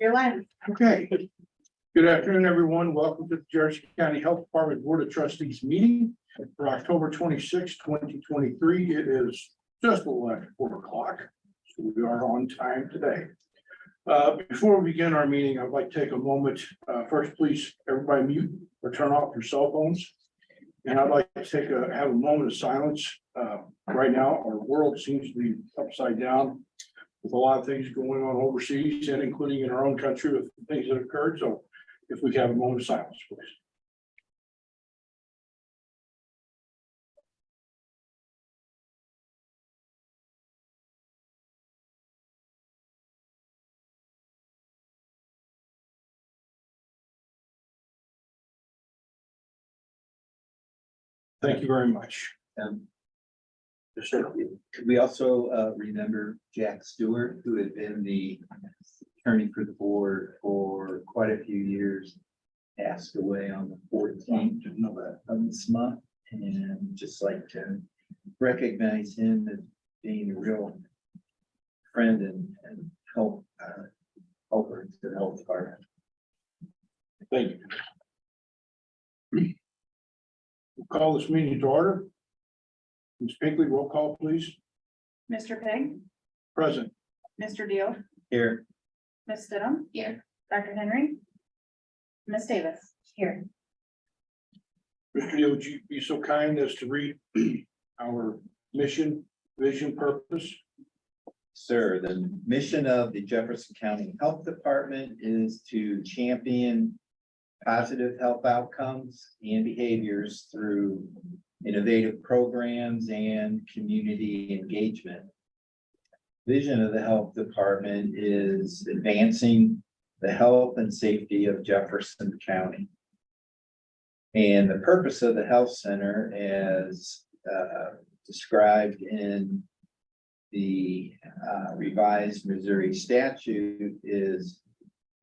You're live. Okay. Good afternoon, everyone. Welcome to the Jefferson County Health Department Board of Trustees meeting for October 26, 2023. It is just a little after 4 o'clock, so we are on time today. Before we begin our meeting, I'd like to take a moment. First, please, everybody mute or turn off your cell phones. And I'd like to have a moment of silence. Right now, our world seems to be upside down with a lot of things going on overseas and including in our own country with things that occurred. So if we can have a moment of silence, please. Thank you very much. Yes, sir. Could we also remember Jack Stewart, who had been the attorney for the board for quite a few years, passed away on the 14th Didn't know that. of this month, and just like to recognize him as being a real friend and helper to the health department. Thank you. We'll call this meeting to order. Ms. Pinkley, roll call, please. Mr. Pig, Present. Mr. Deal, Here, Ms. Stidham. Here. Dr. Henry. Ms. Davis. Here. Mr. Deal, would you be so kind as to read our mission, vision, purpose? sir, the mission of the Jefferson County Health Department is to champion positive health outcomes and behaviors through innovative programs and community engagement. Vision of the health department is advancing the health and safety of Jefferson County. And the purpose of the health center, as described in the revised Missouri statute, is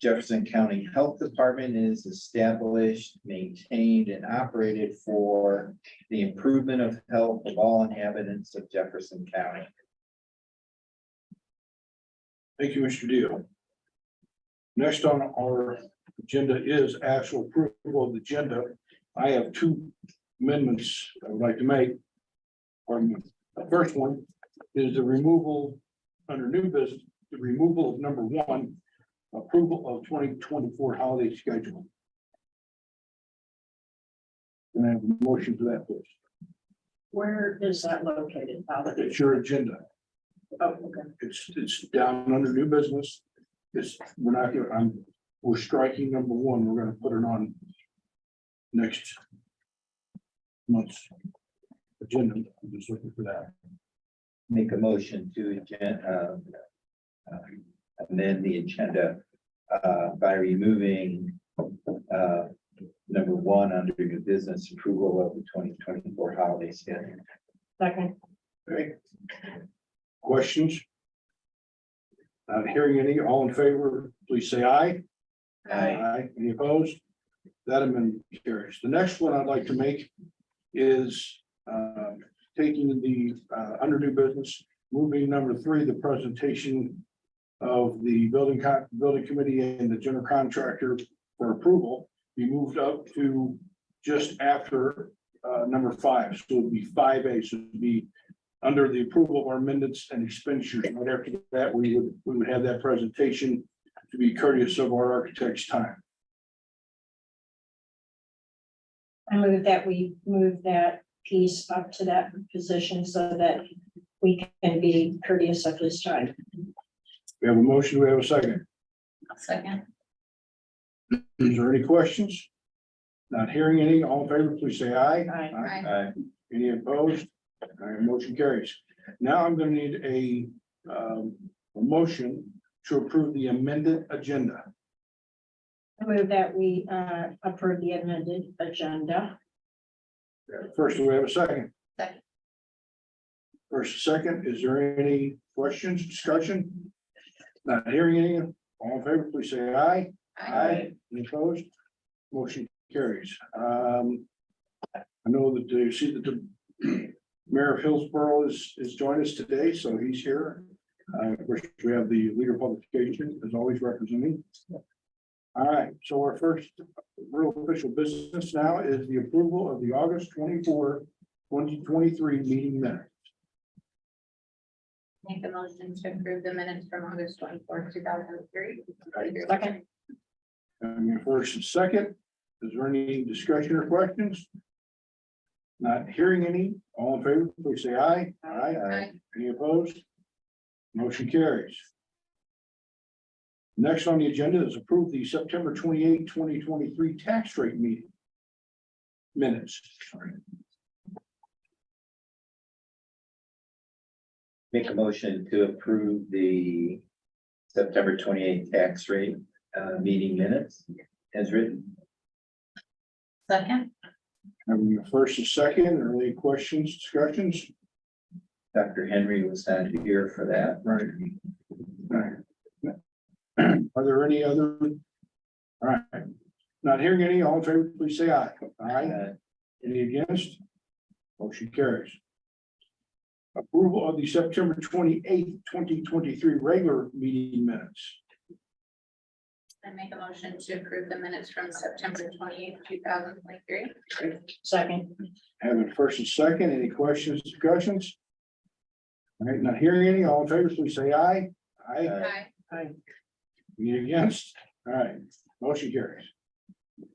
Jefferson County Health Department is established, maintained, and operated for the improvement of health of all inhabitants of Jefferson County. Thank you, Mr. Deal. Next on our agenda is actual approval of the agenda. I have two amendments I would like to make. The first one is the removal under new business, the removal of number 1, approval of 2024 holiday schedule. Can I have a motion for that, please? Where is that located? It's your agenda. Oh, okay. It's down under new business. We're not gonna, we're striking number 1. We're gonna put it on next month's agenda. I'm just looking for that. Make a motion to amend the agenda by removing number 1 under new business, approval of the 2024 holiday schedule. Second. Okay. Questions? Not hearing any. All in favor, please say aye. Aye. Any opposed? That amendment carries. The next one I'd like to make is taking the under new business, moving number 3, the presentation of the building committee and the general contractor for approval, be moved up to just after number 5. So it would be 5A. So it would be under the approval of our amendments and expenditures. Right after that, we would have that presentation to be courteous of our architect's time. I move that we move that piece up to that position so that we can be courteous of his time. We have a motion. We have a second. Second. Is there any questions? Not hearing any. All in favor, please say aye. Aye. Aye. Any opposed? Motion carries. Now I'm going to need a motion to approve the amended agenda. I move that we approve the amended agenda. First, do we have a second? Second. First, second, is there any questions, discussion? Not hearing any. All in favor, please say aye. Any opposed? Motion carries. I know that you see that the Mayor of Hillsborough is joined us today, so he's here. Of course, we have the leader of publication as always representing. All right, so our first real official business now is the approval of the August 24, 2023 meeting minutes. Make the motion to approve the minutes from August 24, 2003. Second. And first and second, is there any discussion or questions? Not hearing any, all in favor, please say aye. Aye. Any opposed? Motion carries. Next on the agenda is approve the September 28, 2023 tax rate meeting. Minutes. Sorry. Make a motion to approve the September 28th tax rate meeting minutes as written. Second. Having a first and second, are there any questions, discussions? Dr. Henry was not here for that. Right. Are there any other? All right, not hearing any, all in favor, please say aye. Aye. Any against? Motion carries. Approval of the September 28th, 2023 regular meeting minutes. I make a motion to approve the minutes from September 28, 2023. Second. Having first and second, any questions, discussions? All right, not hearing any, all in favor, please say aye. Aye. Aye. Any against? All right, motion carries.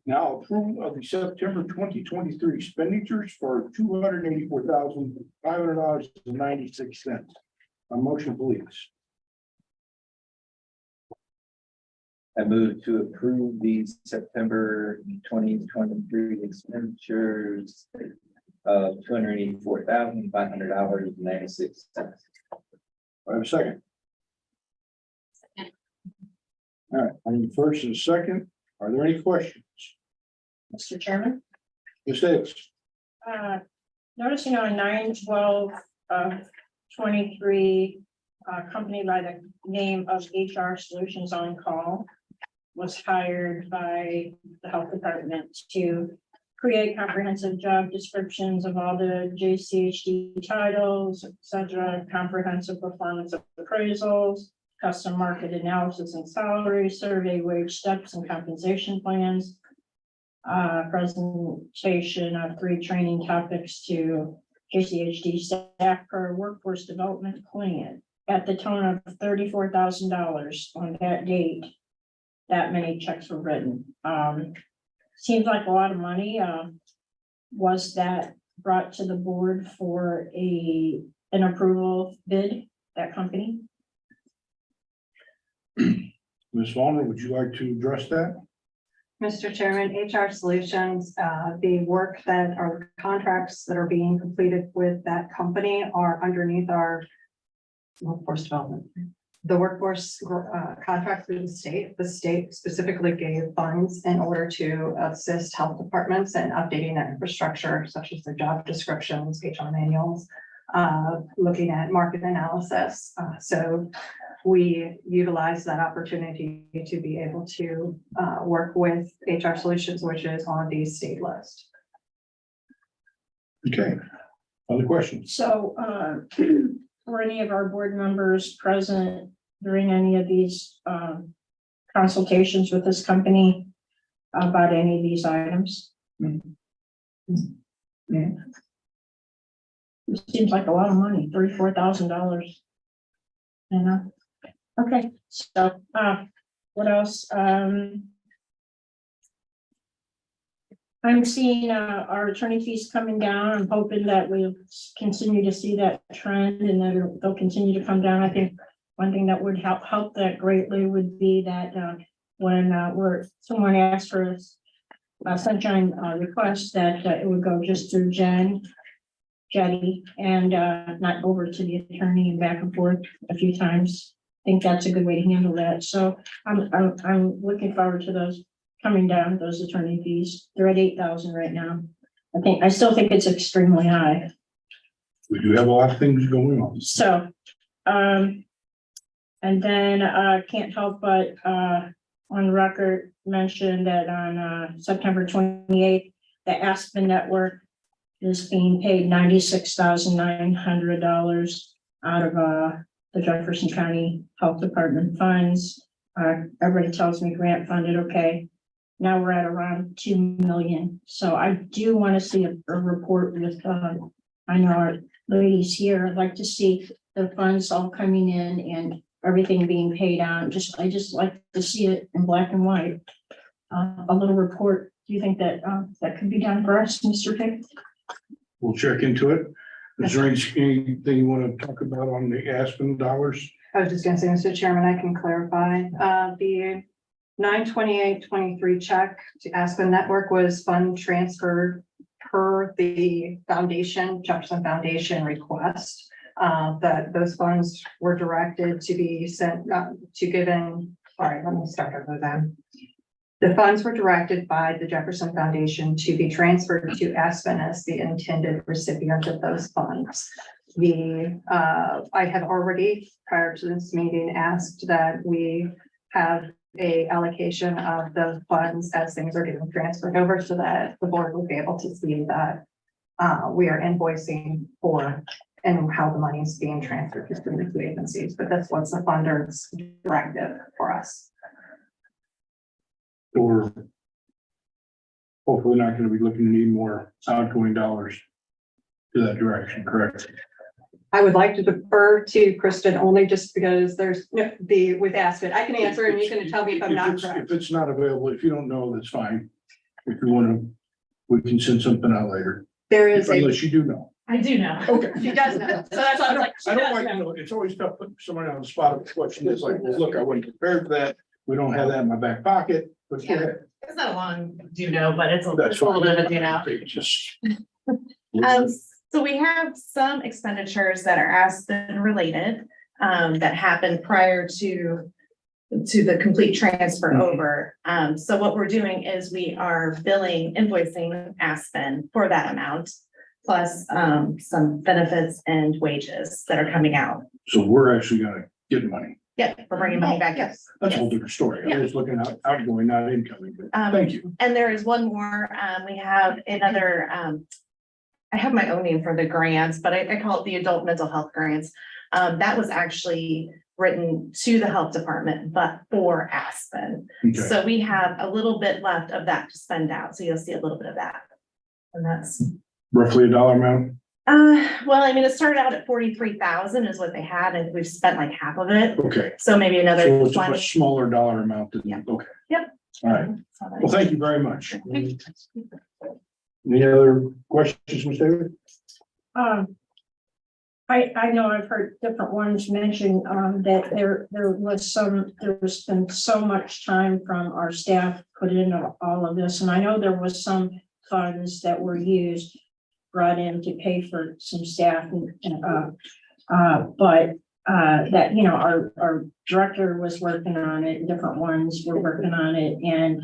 Now approval of the September 2023 expenditures for $284,500.96. A motion, please. I move to approve the September 2023 expenditures of $284,500.96. I have a second. All right, I need first and second. Are there any questions? Mr. Chairman, Ms. Davis? Noticing on 9/12/23, company by the name of HR Solutions on Call was hired by the health department to create comprehensive job descriptions of all the JCHD titles, etc., comprehensive performance appraisals, custom market analysis and salary survey, wage steps and compensation plans, presentation of 3 training topics to JCHD staff per workforce development plan at the tone of $34,000 on that date. That many checks were written. Seems like a lot of money. Was that brought to the board for an approval bid, that company? Ms. Vaughn, would you like to address that? Mr. Chairman, HR Solutions, the work that are contracts that are being completed with that company are underneath our workforce development. The workforce contract through the state specifically gave funds in order to assist health departments in updating their infrastructure, such as their job descriptions, HR manuals, looking at market analysis. So we utilize that opportunity to be able to work with HR Solutions, which is on the state list. Okay, other questions? So, were any of our board members present during any of these consultations with this company about any of these items? Yeah. It seems like a lot of money, $34,000. You know? Okay, so what else? I'm seeing our attorney fees coming down. I'm hoping that we'll continue to see that trend and that they'll continue to come down. I think one thing that would help that greatly would be that when someone asks for a sunshine request, that it would go just through Jetty and not over to the attorney and back and forth a few times. I think that's a good way to handle that. So I'm looking forward to those coming down, those attorney fees. They're at $8,000 right now. I still think it's extremely high. We do have a lot of things going on. So, and then can't help but on record mention that on September 28th, the Aspen Network is being paid $96,900 out of the Jefferson County Health Department funds. Everybody tells me grant funded, okay. Now we're at around 2 million. So I do want to see a report with, I know our ladies here, I'd like to see the funds all coming in and everything being paid out. I just like to see it in black and white. A little report. Do you think that, that could be done for us, Mr. Pick? We'll check into it. Is there anything you want to talk about on the Aspen dollars? I was just gonna say, Mr. Chairman, I can clarify, the 9/28/23 check to Aspen Network was fund transferred per the foundation, Jefferson Foundation request. That those funds were directed to be sent, to given, all right, let me start over then. The funds were directed by the Jefferson Foundation to be transferred to Aspen as the intended recipient of those funds. I have already, prior to this meeting, asked that we have a allocation of the funds as things are getting transferred over so that the board will be able to see that we are invoicing for and how the money is being transferred between the two agencies, but that's what's the funder's directive for us. Or hopefully not going to be looking to need more outgoing dollars to that direction, correct? I would like to defer to Kristen only just because there's with Aspen. I can answer and you can tell me if I'm not correct. If it's not available, if you don't know, that's fine. If you want to, we can send something out later, There is a, unless you do know. I do know. Okay. she does know. So that's why I was like, she I don't does like, know. you know, it's always tough putting somebody on the spot with a question. It's like, well, look, I wasn't prepared for that. We don't have that in my back pocket, but go Yeah. ahead. It's not a long do know, but it's a That's little bit of a do know. Just. So we have some expenditures that are Aspen related, that happened prior to the complete transfer over. So what we're doing is we are invoicing Aspen for that amount, plus, some benefits and wages that are coming out. So we're actually gonna get money. Yeah, we're bringing money back in. Yes. That's a whole different story. I was looking out, outgoing, not incoming, but thank you. And there is one more, we have another, I have my own name for the grants, but I call it the adult mental health grants. That was actually written to the health department, but for Aspen. Okay, So we have a little bit left of that to spend out. So you'll see a little bit of that. And that's, roughly a dollar amount. well, I mean, it started out at 43,000 is what they had, and we've spent like half of it. Okay, So maybe another so it's a 20. smaller dollar amount than, Yeah. okay. Yep. All right, well, thank you very much. Any other questions, Ms. David? I know I've heard different ones mention, that there's been so much time from our staff put into all of this, and I know there was some funds that were brought in to pay for some staff but that, you know, our director was working on it, different ones were working on it, and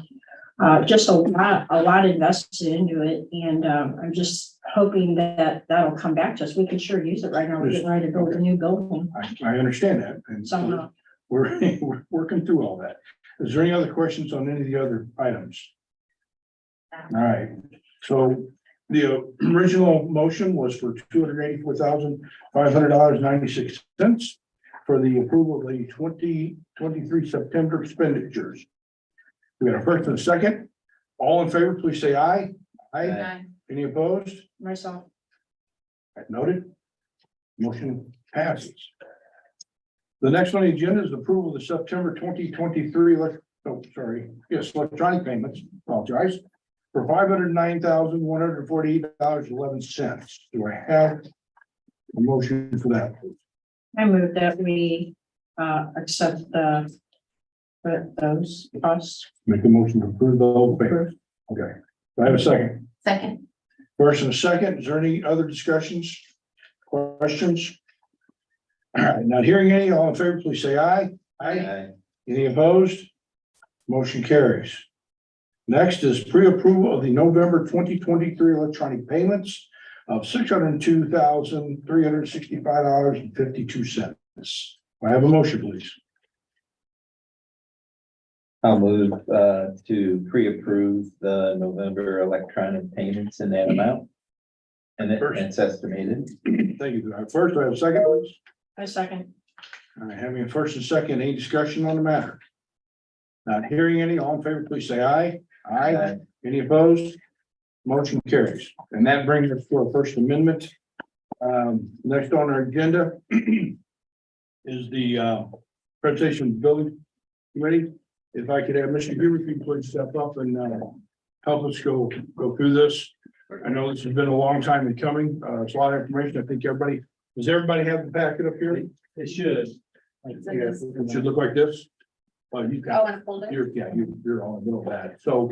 just a lot invested into it, and I'm just hoping that that'll come back to us. We could sure use it right now. We're getting ready to build a new building I understand that, and somehow. we're working through all that. Is there any other questions on any of the other items? All right, so the original motion was for $284,500.96 for the approval of the 2023 September expenditures. We got a first and a second. All in favor, please say aye. Aye. Any opposed? Myself. Noted. Motion passes. The next on the agenda is approval of the September 2023 electronic payments, apologize, for $509,148.11. Do I have a motion for that? I move that we accept those costs. Make a motion to approve the whole thing. Approved. Okay. Do I have a second? Second. First and a second. Is there any other discussions? Questions? All right, not hearing any. All in favor, please say aye. Aye. Any opposed? Motion carries. Next is pre-approval of the November 2023 electronic payments of $602,365.52. I have a motion, please. I'll move to pre-approve the November electronic payments in that amount. And it's estimated. Thank you. First, I have a second, please. I second. Having a first and second, any discussion on the matter? Not hearing any, all in favor, please say aye. Aye. Any opposed? Motion carries. And that brings us to our First Amendment. Next on our agenda is the presentation of the building committee. If I could have Mr. Huber, if you could please step up and help us go through this. I know this has been a long time in coming. It's a lot of information. I think everybody, does everybody have the packet up here? It should. Yeah, it should look like this. Well, you Oh, got, and a folder. you're on a little bad. So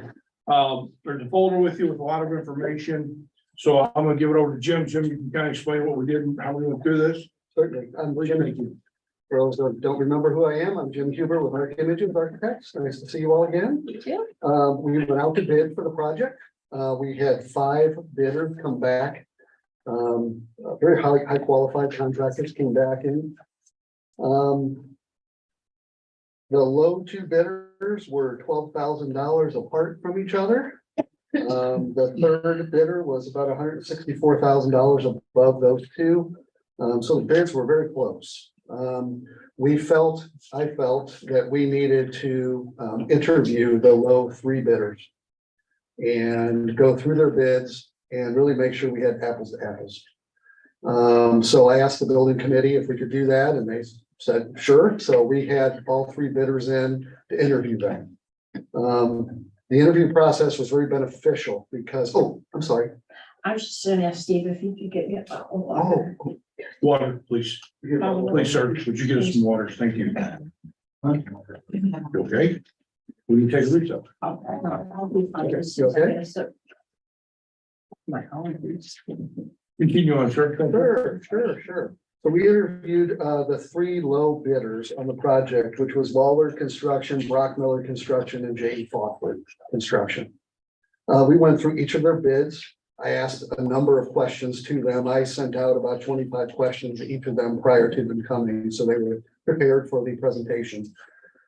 there's a folder with you with a lot of information. So I'm gonna give it over to Jim. Jim, you can kind of explain what we did and how we went through this. Certainly. I'm Jim. Thank you. For those that don't remember who I am, I'm Jim Huber with Arc Images Architects. Nice to see you all again. You too. We went out to bid for the project. We had 5 bidders come back. Very high qualified contractors came back in. The low 2 bidders were $12,000 apart from each other. The third bidder was about $164,000 above those 2. So the bids were very close. I felt that we needed to interview the low 3 bidders and go through their bids and really make sure we had apples to apples. So I asked the building committee if we could do that, and they said, sure. So we had all 3 bidders in to interview them. The interview process was very beneficial because, oh, I'm sorry. I was just gonna ask Steve if you could get me a bottle of water. Oh, Water, please. Please, sir. Would you get us some water? Thank you. Okay. We can take a recess. I'll be fine. You okay? My allergies. Continue on, sir. Thank you. Sure. So we interviewed the 3 low bidders on the project, which was Lawler Construction, Brock Miller Construction, and J.E. Foster Construction. We went through each of their bids. I asked a number of questions to them. I sent out about 25 questions to each of them prior to them coming, so they were prepared for the presentation.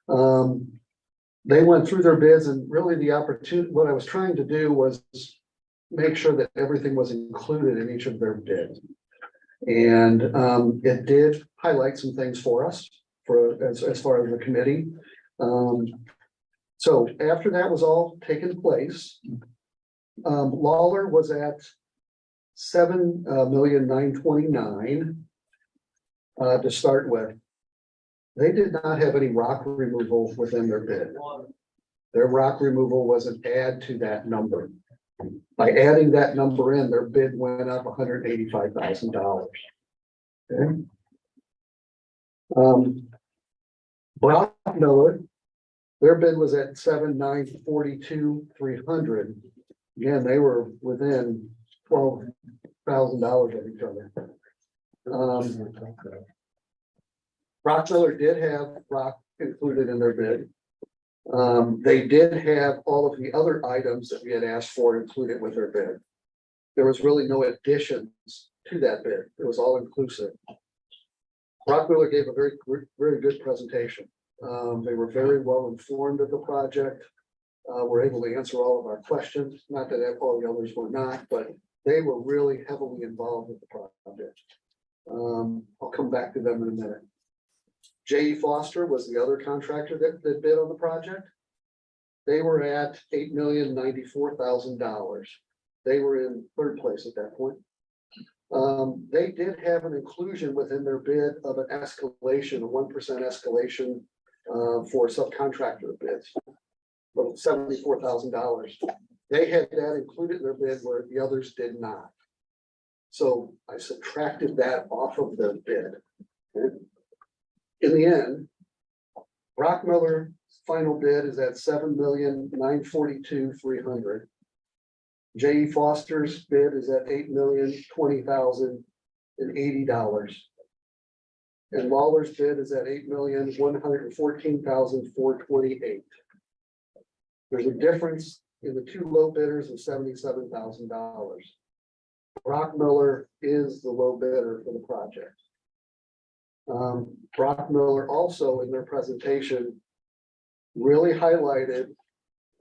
They went through their bids, and really the opportunity, what I was trying to do was make sure that everything was included in each of their bids. And it did highlight some things for us as far as the committee. So after that was all taken place, Lawler was at $7,929,000 to start with. They did not have any rock removal within their bid. Their rock removal was an add to that number. By adding that number in, their bid went up $185,000. Okay. Brock Miller, their bid was at $7,942,300. Again, they were within $12,000 of each other. Brock Miller did have rock included in their bid. They did have all of the other items that we had asked for included with their bid. There was really no additions to that bid. It was all inclusive. Brock Miller gave a very good presentation. They were very well informed of the project. Were able to answer all of our questions. Not that all the others were not, but they were really heavily involved with the project. I'll come back to them in a minute. J.E. Foster was the other contractor that bid on the project. They were at $8,094,000. They were in 3rd place at that point. They did have an inclusion within their bid of an escalation, a 1% escalation for subcontractor bids. Of $74,000. They had that included in their bid where the others did not. So I subtracted that off of their bid. In the end, Brock Miller's final bid is at $7,942,300. J.E. Foster's bid is at $8,020,080. And Lawler's bid is at $8,114,428. There's a difference in the 2 low bidders of $77,000. Brock Miller is the low bidder for the project. Brock Miller also in their presentation really highlighted,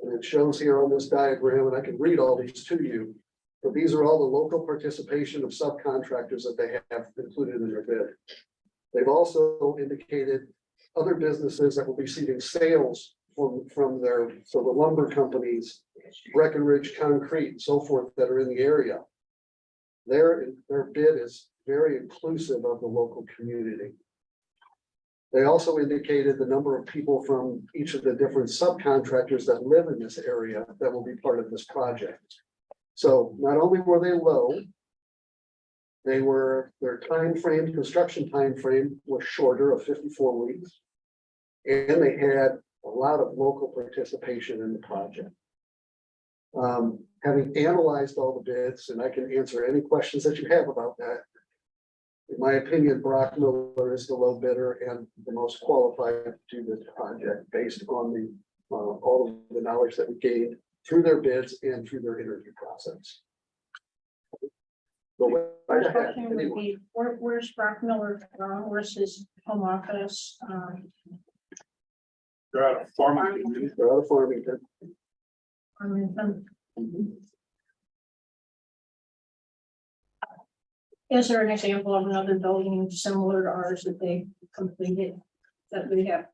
and it shows here on this diagram, and I can read all these to you, but these are all the local participation of subcontractors that they have included in their bid. They've also indicated other businesses that will be receiving sales from their, so the lumber companies, Breckenridge Concrete and so forth that are in the area. Their bid is very inclusive of the local community. They also indicated the number of people from each of the different subcontractors that live in this area that will be part of this project. So not only were they low, their time frame, construction time frame was shorter of 54 weeks. And they had a lot of local participation in the project. Having analyzed all the bids, and I can answer any questions that you have about that. In my opinion, Brock Miller is the low bidder and the most qualified to do this project based on the all of the knowledge that we gained through their bids and through their interview process. So, First question would be, where's Brock Miller from? Where's his home office? They're out of Farmington. they're out of Farmington. Is there an example of another building similar to ours that they completed that we have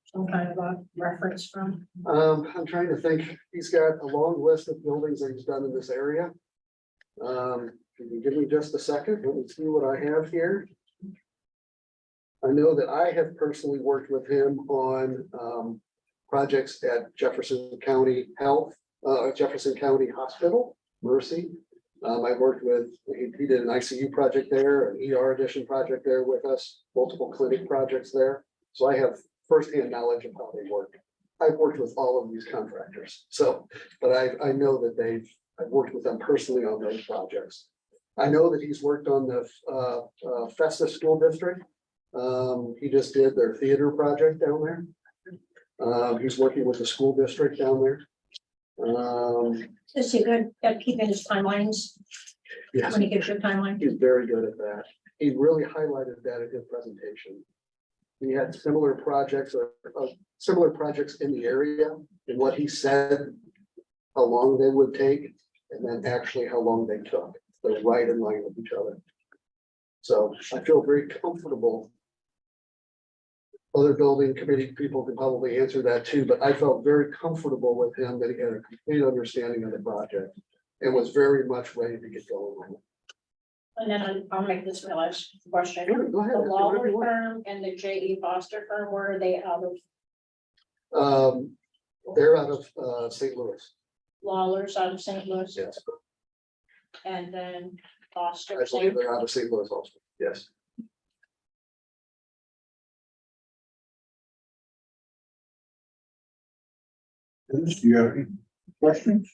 some kind of a reference from? I'm trying to think, he's got a long list of buildings that he's done in this area. Can you give me just a second? Let me see what I have here. I know that I have personally worked with him on projects at Jefferson County Health, Jefferson County Hospital, Mercy. I worked with, he did an ICU project there, an ER addition project there with us, multiple clinic projects there. So I have firsthand knowledge of how they work. I've worked with all of these contractors, so, but I know that I've worked with them personally on those projects. I know that he's worked on the Festus School District. He just did their theater project down there. He's working with the school district down there. Is he good at keeping his timelines Yes, when he gives you a timeline? he's very good at that. He really highlighted that in his presentation. He had similar projects in the area, and what he said, how long they would take, and then actually how long they took. They're right in line with each other. So I feel very comfortable. Other building committee people can probably answer that too, but I felt very comfortable with him that he had a complete understanding of the project and was very much ready to get going on it. And then I'll make this my last question. Sure, go ahead. The Ask whatever Lawler you want. firm and the J.E. Foster firm, where are they out of? They're out of St. Louis. Lawler's out of St. Louis, Yes, and then I Foster. believe same. they're out of St. Louis also. Yes. Do you have any questions?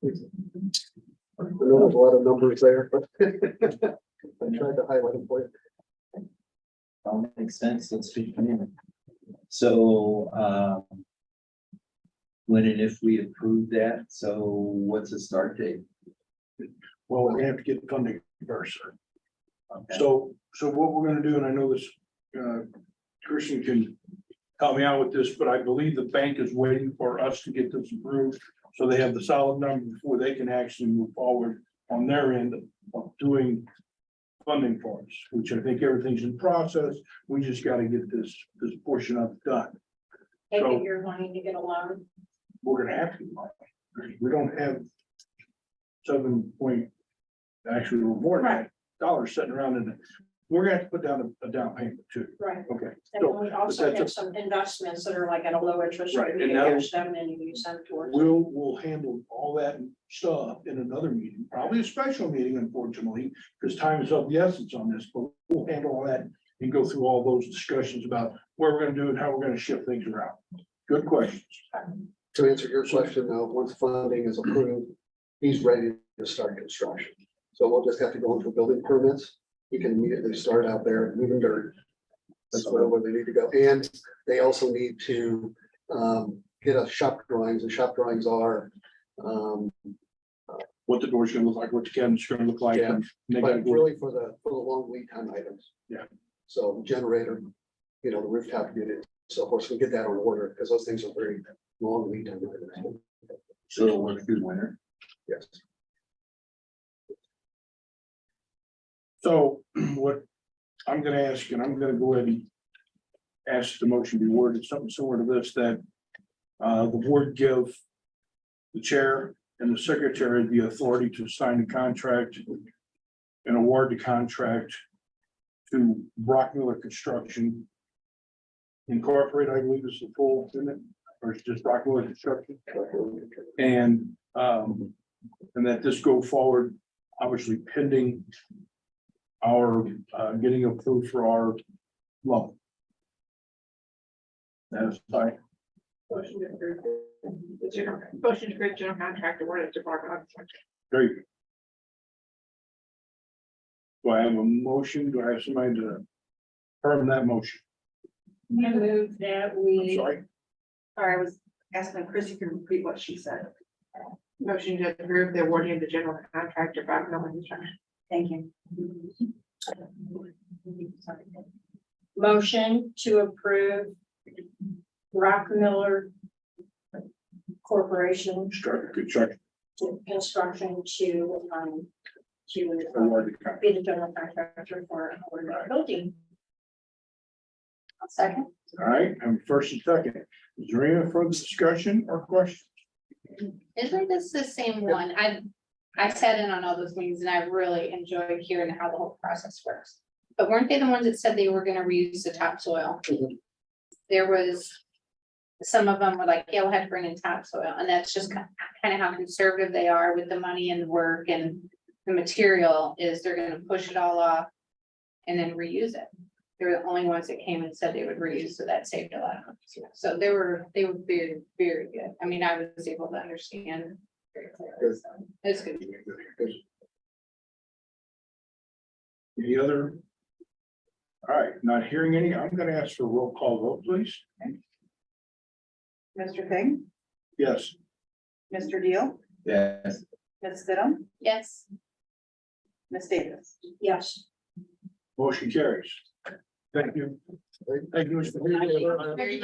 I know there's a lot of numbers there, but I tried to highlight them for you. All makes sense. Let's speak. So, when and if we approve that, so what's the start date? Well, we have to get funding first, sir. Okay. So what we're gonna do, and I know this, Christian can help me out with this, but I believe the bank is waiting for us to get this approved. So they have the solid number before they can actually move forward on their end of doing funding for us, which I think everything's in process. We just gotta get this portion of it done. Take So- it you're wanting to get a loan. We're gonna have to. We don't have 7 point, actually, we're more than that, dollars sitting around in it. We're gonna have to put down a down payment too. Right. Okay. And So then we also that's a- have some investments that are like at a low interest Right, rate. and We that'll- cash them and then you use them towards. we'll handle all that stuff in another meeting, probably a special meeting, unfortunately, because time is of the essence on this, but we'll handle all that and go through all those discussions about where we're gonna do and how we're gonna shift things around. Good questions. To answer your question though, once funding is approved, he's ready to start construction. So we'll just have to go into building permits. He can immediately start out there moving dirt. That's where they need to go. And they also need to get us shop drawings, and shop drawings are What the door's gonna look like, what the cabinet's gonna look like. Yeah. and they gotta but go- really for the long lead time items. Yeah. So generator, the rooftop unit, so of course we get that on order because those things are very long lead time items. So it'll work through winter. Yes. So what I'm gonna ask, and I'm gonna go ahead and ask the motion be worded something similar to this, that the board give the chair and the secretary the authority to sign the contract and award the contract to Brockmiller Construction Incorporated, I believe is the full, isn't it? Or it's just Brockmiller Construction? And that this go forward, obviously pending our getting approved for our loan. That's fine. Motion to approve the general contract awarded to Barcon. Very good. Do I have a motion? Do I have somebody to affirm that motion? I move that I'm we, sorry. Sorry, I was asking Chrissy to repeat what she said. Motion to approve the awarding of the general contract to Barcon Construction. Thank you. motion to approve Rock Miller Corporation Start construction. construction to Award the contract. be the general contractor for our building. Second. All right, I'm first and second. Is there any further discussion or question? Isn't this the same one? I sat in on all those meetings and I really enjoyed hearing how the whole process works. But weren't they the ones that said they were gonna reuse the topsoil? There was, some of them were like, yeah, we'll have to bring in topsoil, and that's just kind of how conservative they are with the money and the work and the material is they're gonna push it all off and then reuse it. They were the only ones that came and said they would reuse, so that saved a lot of money. So they were very, very good. I mean, I was able to understand very clearly, so it's good. Any other? All right, not hearing any, I'm gonna ask for a roll call vote, please. Mr. King, Yes. Mr. Deal, Yes. Ms. Stidham, Yes, Ms. Davis. Yes. Motion carries. Thank you. Thank you, Mr. Very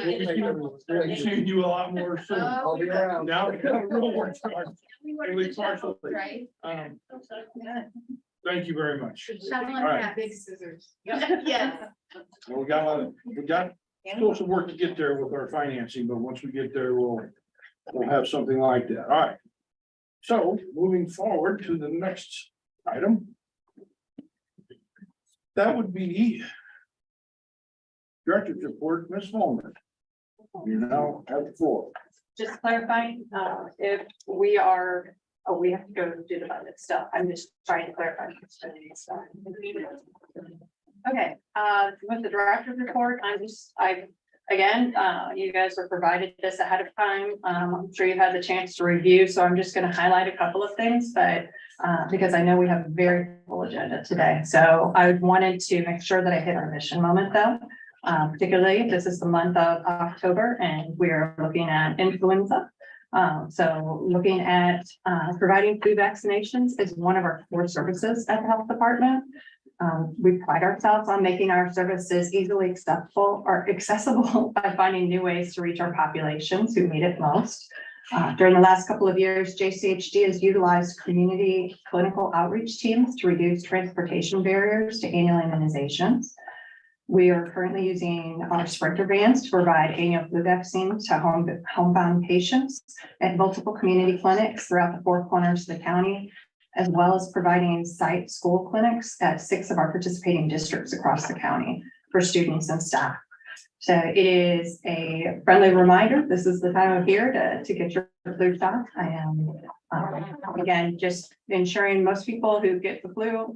We'll see you a lot more soon. I'll be around. Now, real work starts. we were At least the shovels, partially. right? Thank you very much. Shovel and All right. hat. Big scissors. Yes. Well, we got still some work to get there with our financing, but once we get there, we'll have something like that. All right. So moving forward to the next item. That would be Director's report, Ms. Fulmer. You now have the floor. Just clarifying, if we are, we have to go do the budget stuff. I'm just trying to clarify. Okay, with the director's report, again, you guys were provided this ahead of time. I'm sure you've had the chance to review, so I'm just gonna highlight a couple of things, but because I know we have a very full agenda today. So I wanted to make sure that I hit our mission moment though. Particularly, this is the month of October and we are looking at influenza. So looking at providing flu vaccinations is one of our core services at the health department. We pride ourselves on making our services easily accessible by finding new ways to reach our populations who need it most. During the last couple of years, JCHD has utilized community clinical outreach teams to reduce transportation barriers to annual immunizations. We are currently using our Sprinter vans to provide annual flu vaccines to homebound patients at multiple community clinics throughout the 4 corners of the county, as well as providing site school clinics at 6 of our participating districts across the county for students and staff. So it is a friendly reminder. This is the time of year to get your flu shot. I am, again, just ensuring most people who get the flu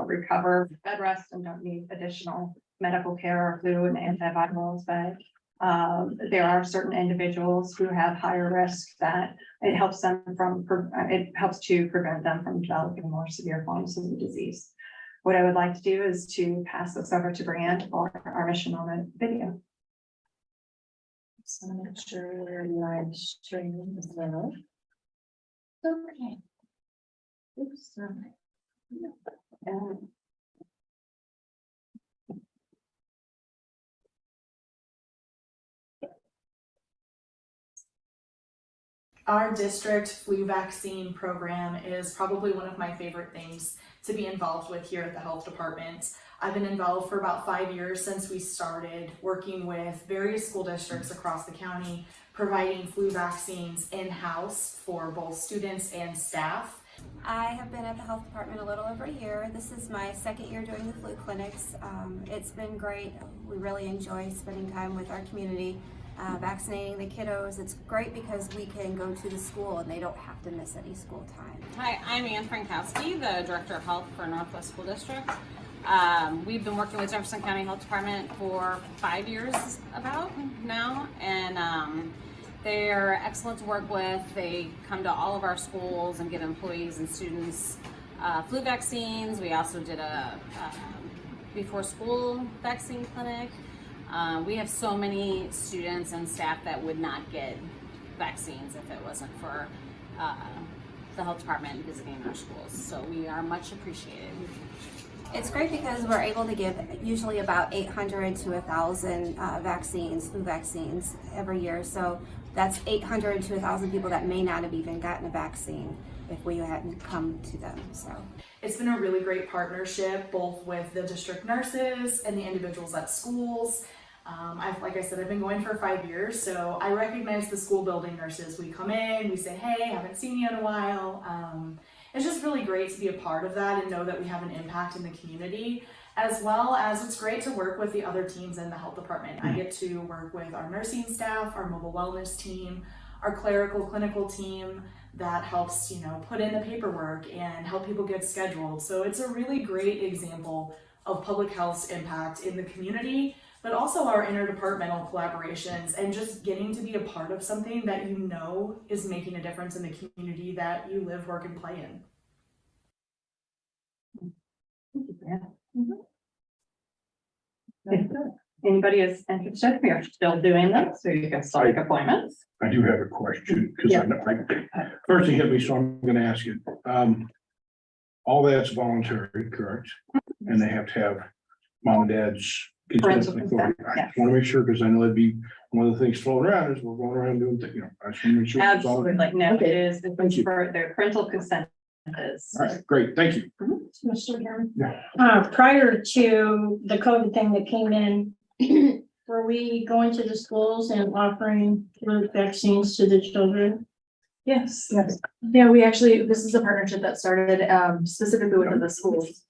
recover bed rest and don't need additional medical care or flu and antivirals, but there are certain individuals who have higher risk that it helps to prevent them from developing more severe forms of the disease. What I would like to do is to pass this over to Brianne for our mission moment video. So make sure we're live streaming as well. Okay. Oops. Our district flu vaccine program is probably one of my favorite things to be involved with here at the health department. I've been involved for about 5 years since we started working with various school districts across the county, providing flu vaccines in-house for both students and staff. I have been at the health department a little over a year. This is my second year doing the flu clinics. It's been great. We really enjoy spending time with our community, vaccinating the kiddos. It's great because we can go to the school and they don't have to miss any school time. Hi, I'm Ann Frankowski, the Director of Health for Northwest School District. We've been working with Jefferson County Health Department for 5 years about now, and they're excellent to work with. They come to all of our schools and give employees and students flu vaccines. We also did a before school vaccine clinic. We have so many students and staff that would not get vaccines if it wasn't for the health department visiting our schools. So we are much appreciated. It's great because we're able to give usually about 800 to 1,000 vaccines, flu vaccines every year. So that's 800 to 1,000 people that may not have even gotten a vaccine if we hadn't come to them. So it's been a really great partnership, both with the district nurses and the individuals at schools. Like I said, I've been going for 5 years, so I recognize the school building nurses. We come in, we say, hey, haven't seen you in a while. It's just really great to be a part of that and know that we have an impact in the community, as well as it's great to work with the other teams in the health department. I get to work with our nursing staff, our mobile wellness team, our clerical clinical team that helps, put in the paperwork and help people get scheduled. So it's a really great example of public health's impact in the community, but also our interdepartmental collaborations and just getting to be a part of something that is making a difference in the community that you live, work, and play in. Anybody is interested, we are still doing this, so you can still make appointments. I do have a question, because first thing hit me, so I'm gonna ask you. All that's voluntary, correct? And they have to have mom and dad's consent and authority. I Yes. want to make sure, because I know that'd be one of the things floating around is we're going around doing things, I just want to make sure. it's all- Absolutely, no, it is, Thank you. for their parental consent is. All right, great, thank you. Mr. Chairman? Yeah. Prior to the COVID thing that came in, were we going to the schools and offering flu vaccines to the children? Yes. Yeah, this is a partnership that started specifically within the schools.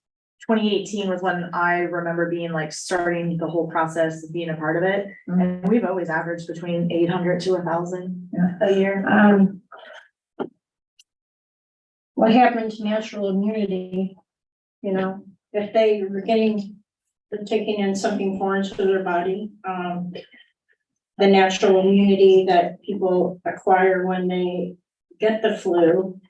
2018 was when I remember being starting the whole process of being a part of it. And we've always averaged between 800 to 1,000 a year. What happened to natural immunity? If they were taking in something foreign to their body, the natural immunity that people acquire when they get the flu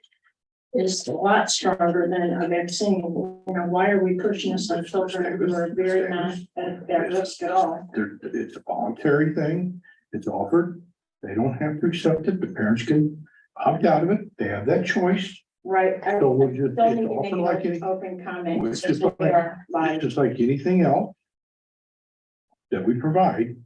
is a lot stronger than a vaccine. Why are we pushing this on children who are very not at risk at all? It's a voluntary thing, it's offered, they don't have to accept it, the parents can opt out of it, they have that choice. Right. So we're just, Don't it's need to often make like an any, open comment. it's It's just just like, their life. it's just like anything else that we provide.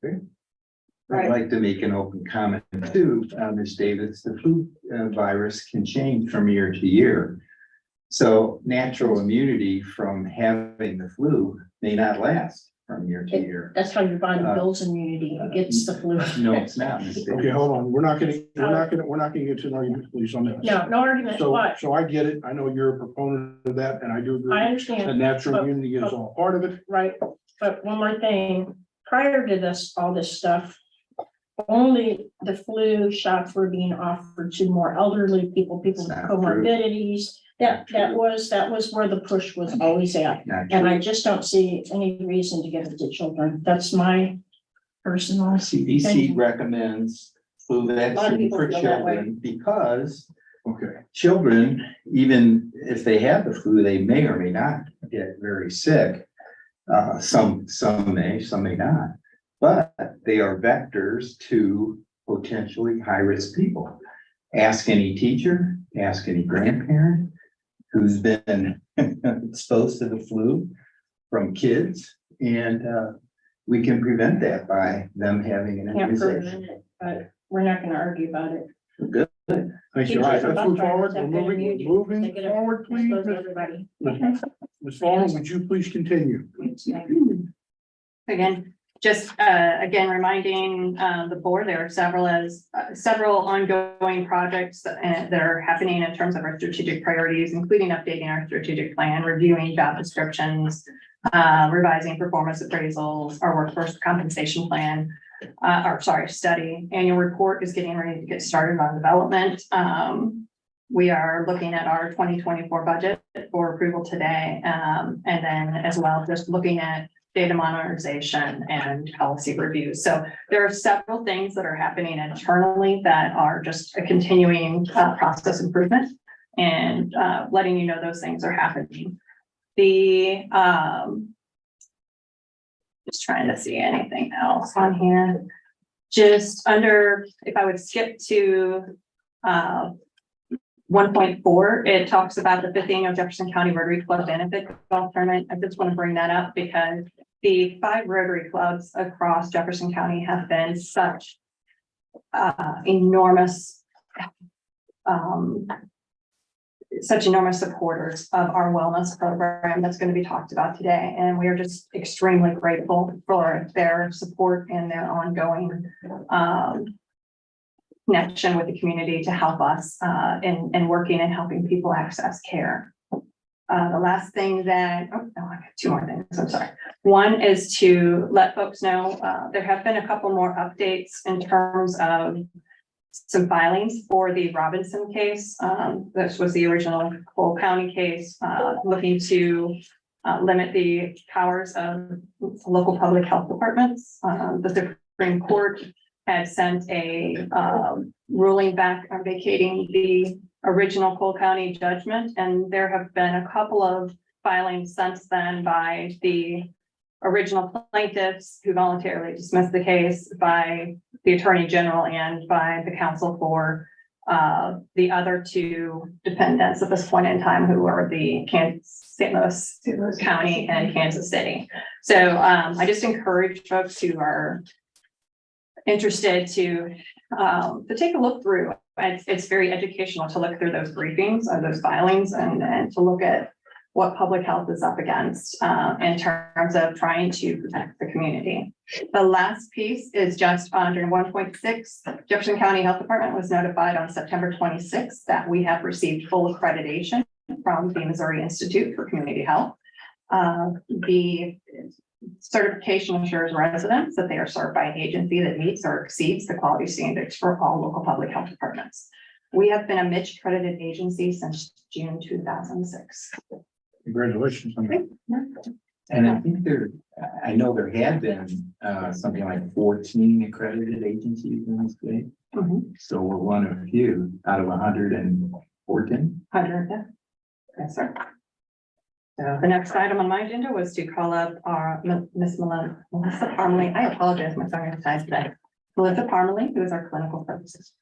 I'd like to make an open comment too, Ms. Davis. The flu virus can change from year to year. So natural immunity from having the flu may not last from year to year. That's how your body builds immunity against the flu. No, it's not, Ms. Okay, Davis. hold on, we're not gonna get to an argument, please, on this. No argument, So, but so I get it, I know you're a proponent of that, and I do agree. I that understand, natural but- immunity is all part of it. right? But one more thing, prior to all this stuff, only the flu shots were being offered to more elderly people with It's not true. comorbidities. That was where the push was always at. Not And true. I just don't see any reason to give it to children. That's my personal. CDC recommends flu vaccine people for feel that way. children because Okay, children, even if they have the flu, they may or may not get very sick. Some may, some may not, but they are vectors to potentially high-risk people. Ask any teacher, ask any grandparent who's been exposed to the flu from kids, and we can prevent that by them having an Can't immunization. prevent it, but we're not gonna argue about it. Good. Thank you. All right, let's move forward. We're moving forward, please. Everybody. Ms. Fallon, would you please continue? Again, just again, reminding the board, there are several ongoing projects that are happening in terms of our strategic priorities, including updating our strategic plan, reviewing job descriptions, revising performance appraisals, our workforce compensation plan, study. Annual report is getting ready to get started on development. We are looking at our 2024 budget for approval today. And then as well, just looking at data monetization and policy reviews. So there are several things that are happening internally that are just a continuing process improvement, and letting you know those things are happening. The just trying to see anything else on here. Just under, if I would skip to 1.4, it talks about the 5th annual Jefferson County Rotary Club benefit golf tournament. I just want to bring that up because the 5 Rotary clubs across Jefferson County have been such enormous supporters of our wellness program that's going to be talked about today. And we are just extremely grateful for their support and their ongoing connection with the community to help us in working and helping people access care. The last thing that, I got 2 more things, I'm sorry. One is to let folks know, there have been a couple more updates in terms of some filings for the Robinson case. This was the original Cole County case, looking to limit the powers of local public health departments. The Supreme Court had sent a ruling back on vacating the original Cole County judgment, and there have been a couple of filings since then by the original plaintiffs who voluntarily dismissed the case, by the Attorney General, and by the counsel for the other 2 defendants at this point in time, who are the St. Louis County and Kansas City. So I just encourage folks who are interested to take a look through. It's very educational to look through those briefings or those filings, and to look at what public health is up against in terms of trying to protect the community. The last piece is just under 1.6. Jefferson County Health Department was notified on September 26th that we have received full accreditation from the Missouri Institute for Community Health. The certification assures residents that they are served by an agency that meets or exceeds the quality standards for all local public health departments. We have been a Mitch accredited agency since June 2006. Congratulations on that. And I think I know there had been something like 14 accredited agencies in the state. So we're one of few out of 114. 100, yeah. Yes, sir. So the next item on my agenda was to call up our Miss Melissa Parmalee. I apologize, my tongue is tied today. Melissa Parmalee, who is our clinical services.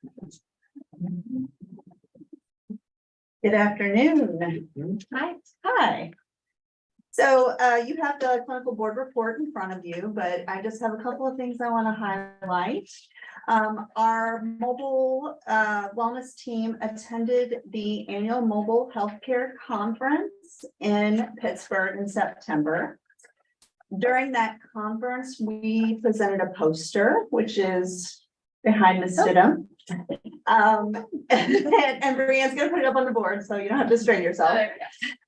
Good afternoon. Hi. Hi. So you have the clinical board report in front of you, but I just have a couple of things I want to highlight. Our mobile wellness team attended the annual mobile healthcare conference in Pittsburgh in September. During that conference, we presented a poster, which is behind Ms. Stidham. And Brianne's gonna put it up on the board, so you don't have to strain yourself.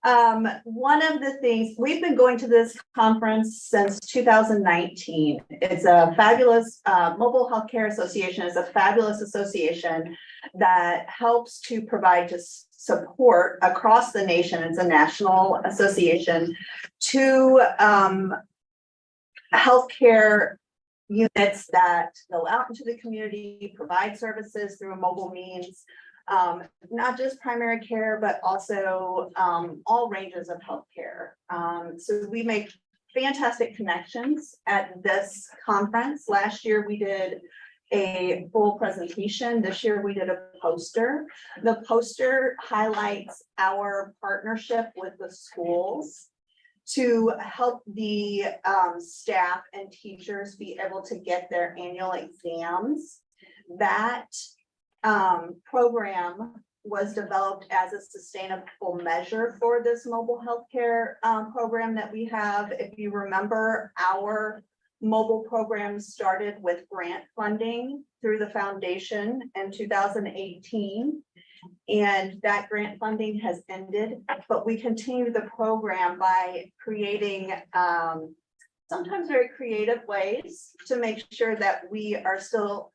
One of the things, we've been going to this conference since 2019. It's a fabulous, Mobile Healthcare Association is a fabulous association that helps to provide just support across the nation. It's a national association to healthcare units that go out into the community, provide services through a mobile means, not just primary care, but also all ranges of healthcare. So we make fantastic connections at this conference. Last year we did a full presentation. This year we did a poster. The poster highlights our partnership with the schools to help the staff and teachers be able to get their annual exams. That program was developed as a sustainable measure for this mobile healthcare program that we have. If you remember, our mobile program started with grant funding through the foundation in 2018. And that grant funding has ended, but we continue the program by creating sometimes very creative ways to make sure that we are still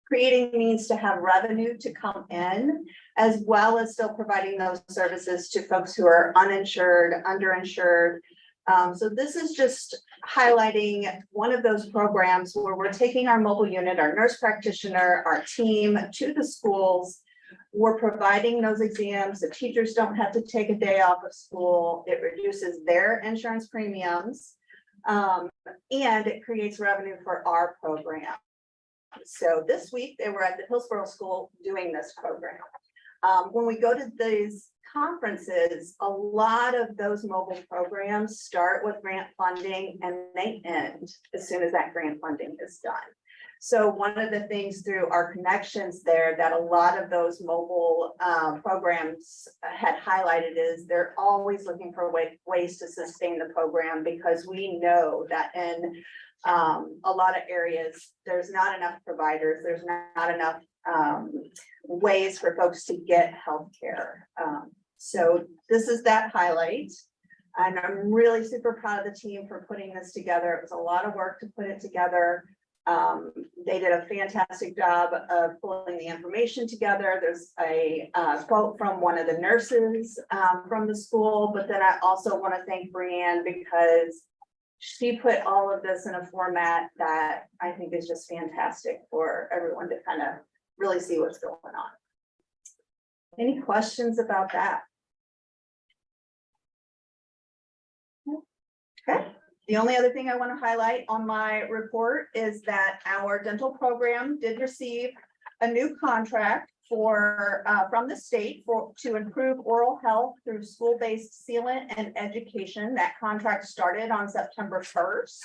creating means to have revenue to come in, as well as still providing those services to folks who are uninsured, underinsured. So this is just highlighting one of those programs where we're taking our mobile unit, our nurse practitioner, our team to the schools. We're providing those exams. The teachers don't have to take a day off of school. It reduces their insurance premiums. And it creates revenue for our program. So this week they were at the Hillsborough School doing this program. When we go to these conferences, a lot of those mobile programs start with grant funding and they end as soon as that grant funding is done. So one of the things through our connections there that a lot of those mobile programs had highlighted is they're always looking for ways to sustain the program, because we know that in a lot of areas, there's not enough providers, there's not enough ways for folks to get healthcare. So this is that highlight. And I'm really super proud of the team for putting this together. It was a lot of work to put it together. They did a fantastic job of pulling the information together. There's a quote from one of the nurses from the school, but then I also want to thank Brianne because she put all of this in a format that I think is just fantastic for everyone to kind of really see what's going on. Any questions about that? Okay. The only other thing I want to highlight on my report is that our dental program did receive a new contract for from the state to improve oral health through school-based sealant and education. That contract started on September 1st,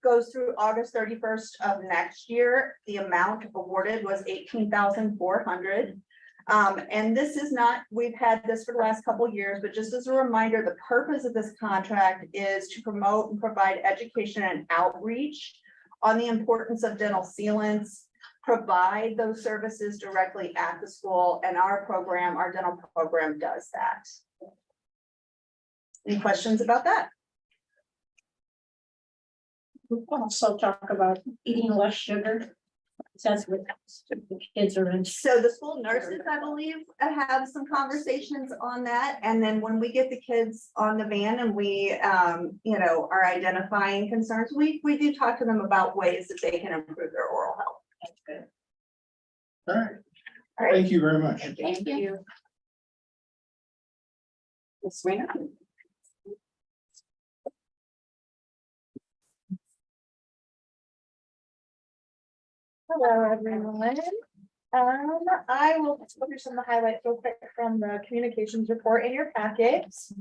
goes through August 31st of next year. The amount awarded was $18,400. And this is not, we've had this for the last couple of years, but just as a reminder, the purpose of this contract is to promote and provide education and outreach on the importance of dental sealants, provide those services directly at the school, and our program, our dental program does that. Any questions about that? We'll also talk about eating less sugar. That's what the kids are in. So the school nurses, I believe, have some conversations on that. And then when we get the kids on the van and we, you know, are identifying concerns, we do talk to them about ways that they can improve their oral health. That's good. All right. All right. Thank you very much. Thank you. Ms. Rena? Hello, everyone. I will go through some of the highlights real quick from the communications report in your packets.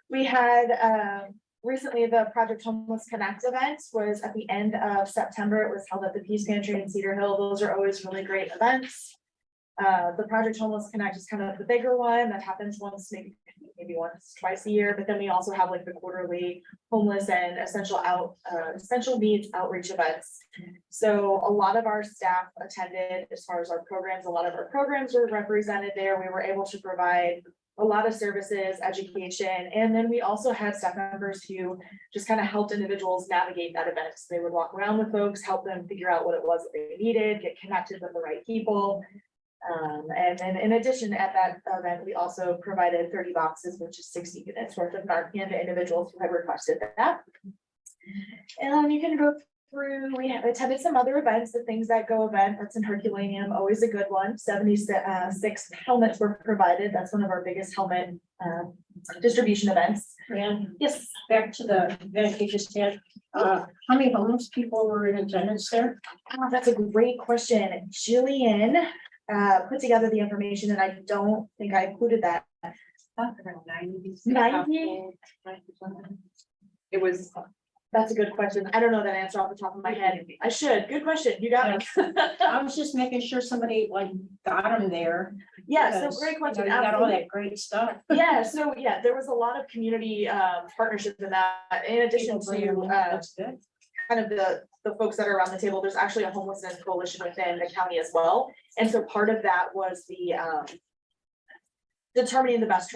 We had recently the Project Homeless Connect events was at the end of September. It was held at the Peace Pantry in Cedar Hill. Those are always really great events. The Project Homeless Connect is kind of the bigger one that happens once, maybe once, twice a year, but then we also have like the quarterly homeless and essential needs outreach events. So a lot of our staff attended as far as our programs. A lot of our programs were represented there. We were able to provide a lot of services, education, and then we also had staff members who just kind of helped individuals navigate that event. So they would walk around with folks, help them figure out what it was that they needed, get connected with the right people. And then in addition, at that event, we also provided 30 boxes, which is 60 units worth of Narcan to individuals who had requested that. And you can go through, we have attended some other events, the Things That Go event, that's in Herculaneum, always a good one. 76 helmets were provided. That's one of our biggest helmet distribution events. Yeah. Yes. Back to the event you just had. How many homeless people were in attendance there? That's a great question. Jillian put together the information and I don't think I included that. 90. It was That's a good question. I don't know that answer off the top of my head. I should. Good question. You got me. I was just making sure somebody like got them there. Yeah, so because, great you know, question. You got all Absolutely. that great stuff. Yeah, so yeah, there was a lot of community partnership in that, in addition to That's good. kind of the folks that are around the table. There's actually a homelessness coalition within the county as well. And so part of that was the determining the best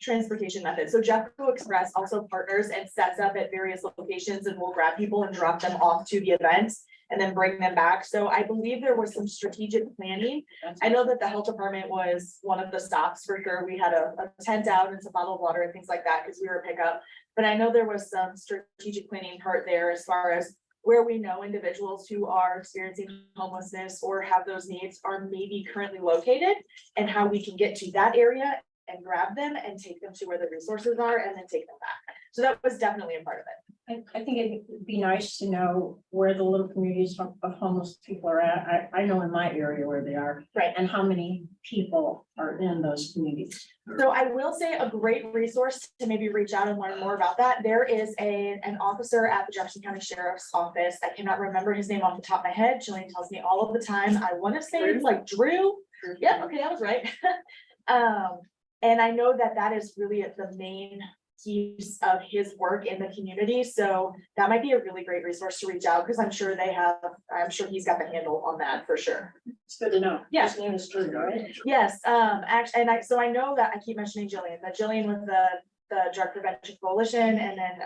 transportation method. So Jeffco Express also partners and sets up at various locations and will grab people and drop them off to the events and then bring them back. So I believe there was some strategic planning. I know that the health department was one of the stops for sure. We had a tent out and some bottled water and things like that because we were a pickup. But I know there was some strategic planning part there as far as where we know individuals who are experiencing homelessness or have those needs are maybe currently located and how we can get to that area and grab them and take them to where the resources are and then take them back. So that was definitely a part of it. I think it'd be nice to know where the little communities of homeless people are at. I know in my area where they are. Right. And how many people are in those communities. So I will say a great resource to maybe reach out and learn more about that. There is an officer at the Jefferson County Sheriff's Office. I cannot remember his name off the top of my head. Jillian tells me all of the time. I want to say it's like Drew. Yeah, okay, I was right. And I know that that is really the main piece of his work in the community. So that might be a really great resource to reach out because I'm sure he's got the handle on that for sure. It's good to know. Yeah. His name is Drew, right? Yes, actually, and so I know that I keep mentioning Jillian, that Jillian with the Drug Prevention Coalition and then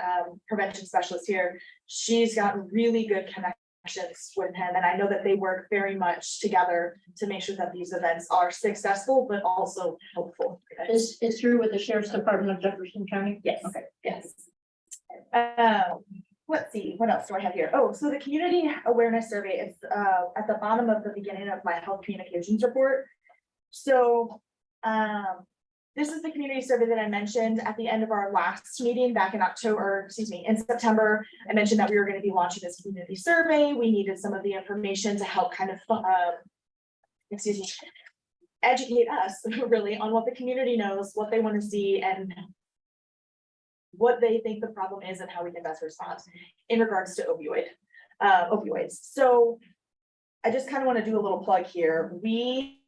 prevention specialist here, she's got really good connections with him. And I know that they work very much together to make sure that these events are successful, but also helpful. Is Drew with the Sheriff's Department of Jefferson County? Yes. Okay. Yes. Let's see, what else do I have here? Oh, so the community awareness survey is at the bottom of the beginning of my health communications report. So this is the community survey that I mentioned at the end of our last meeting back in in September. I mentioned that we were going to be launching this community survey. We needed some of the information to help kind of educate us really on what the community knows, what they want to see, and what they think the problem is and how we can best respond in regards to opioids. So I just kind of want to do a little plug here. We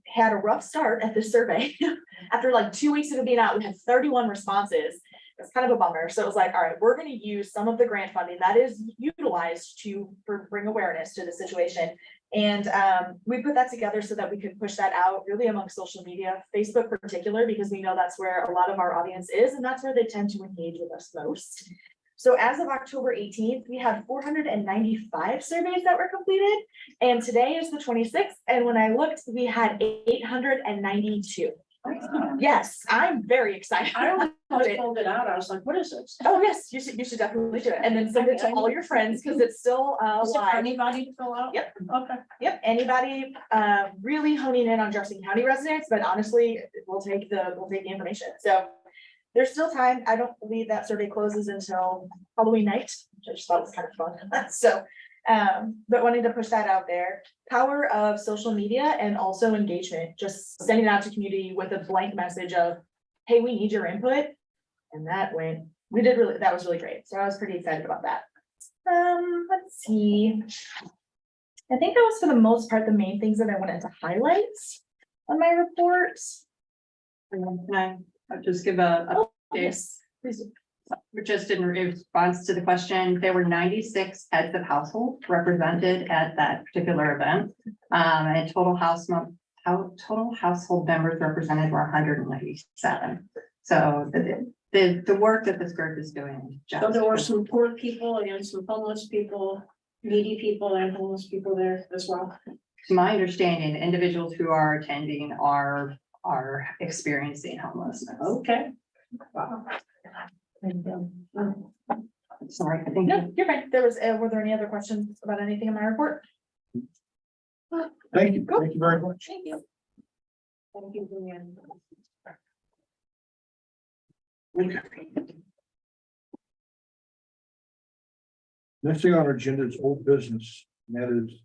had a rough start at this survey. After like 2 weeks of it being out, we had 31 responses. It's kind of a bummer. So it was like, all right, we're going to use some of the grant funding that is utilized to bring awareness to the situation. And we put that together so that we could push that out really among social media, Facebook in particular, because we know that's where a lot of our audience is, and that's where they tend to engage with us most. So as of October 18th, we had 495 surveys that were completed, and today is the 26th. And when I looked, we had 892. Yes, I'm very excited. I almost pulled it out. I was like, what is this? Oh, yes, you should definitely do it. And then send it to all your friends because it's still Is it for live. anybody to fill out? Yep. Okay. Yep, anybody really honing in on Jefferson County residents, but honestly, we'll take the information. So there's still time. I don't believe that survey closes until Halloween night, which I just thought was kind of fun. So but wanting to push that out there. Power of social media and also engagement, just sending out to community with a blank message of, hey, we need your input. And that was really great. So I was pretty excited about that. Let's see. I think that was for the most part, the main things that I wanted to highlight on my report. Can I just give a Oh, update? yes, please. Just in response to the question, there were 96 heads of household represented at that particular event. And total household members represented were 197. So the work that this group is doing. So there were some poor people and some homeless people, needy people and homeless people there as well. To my understanding, individuals who are attending are experiencing homelessness. Okay. Wow. Sorry, I think. No, you're fine. Were there any other questions about anything in my report? Thank you. Thank you very much. Thank you. Thank you, Julianne. Okay. Next thing on our agenda is old business, and that is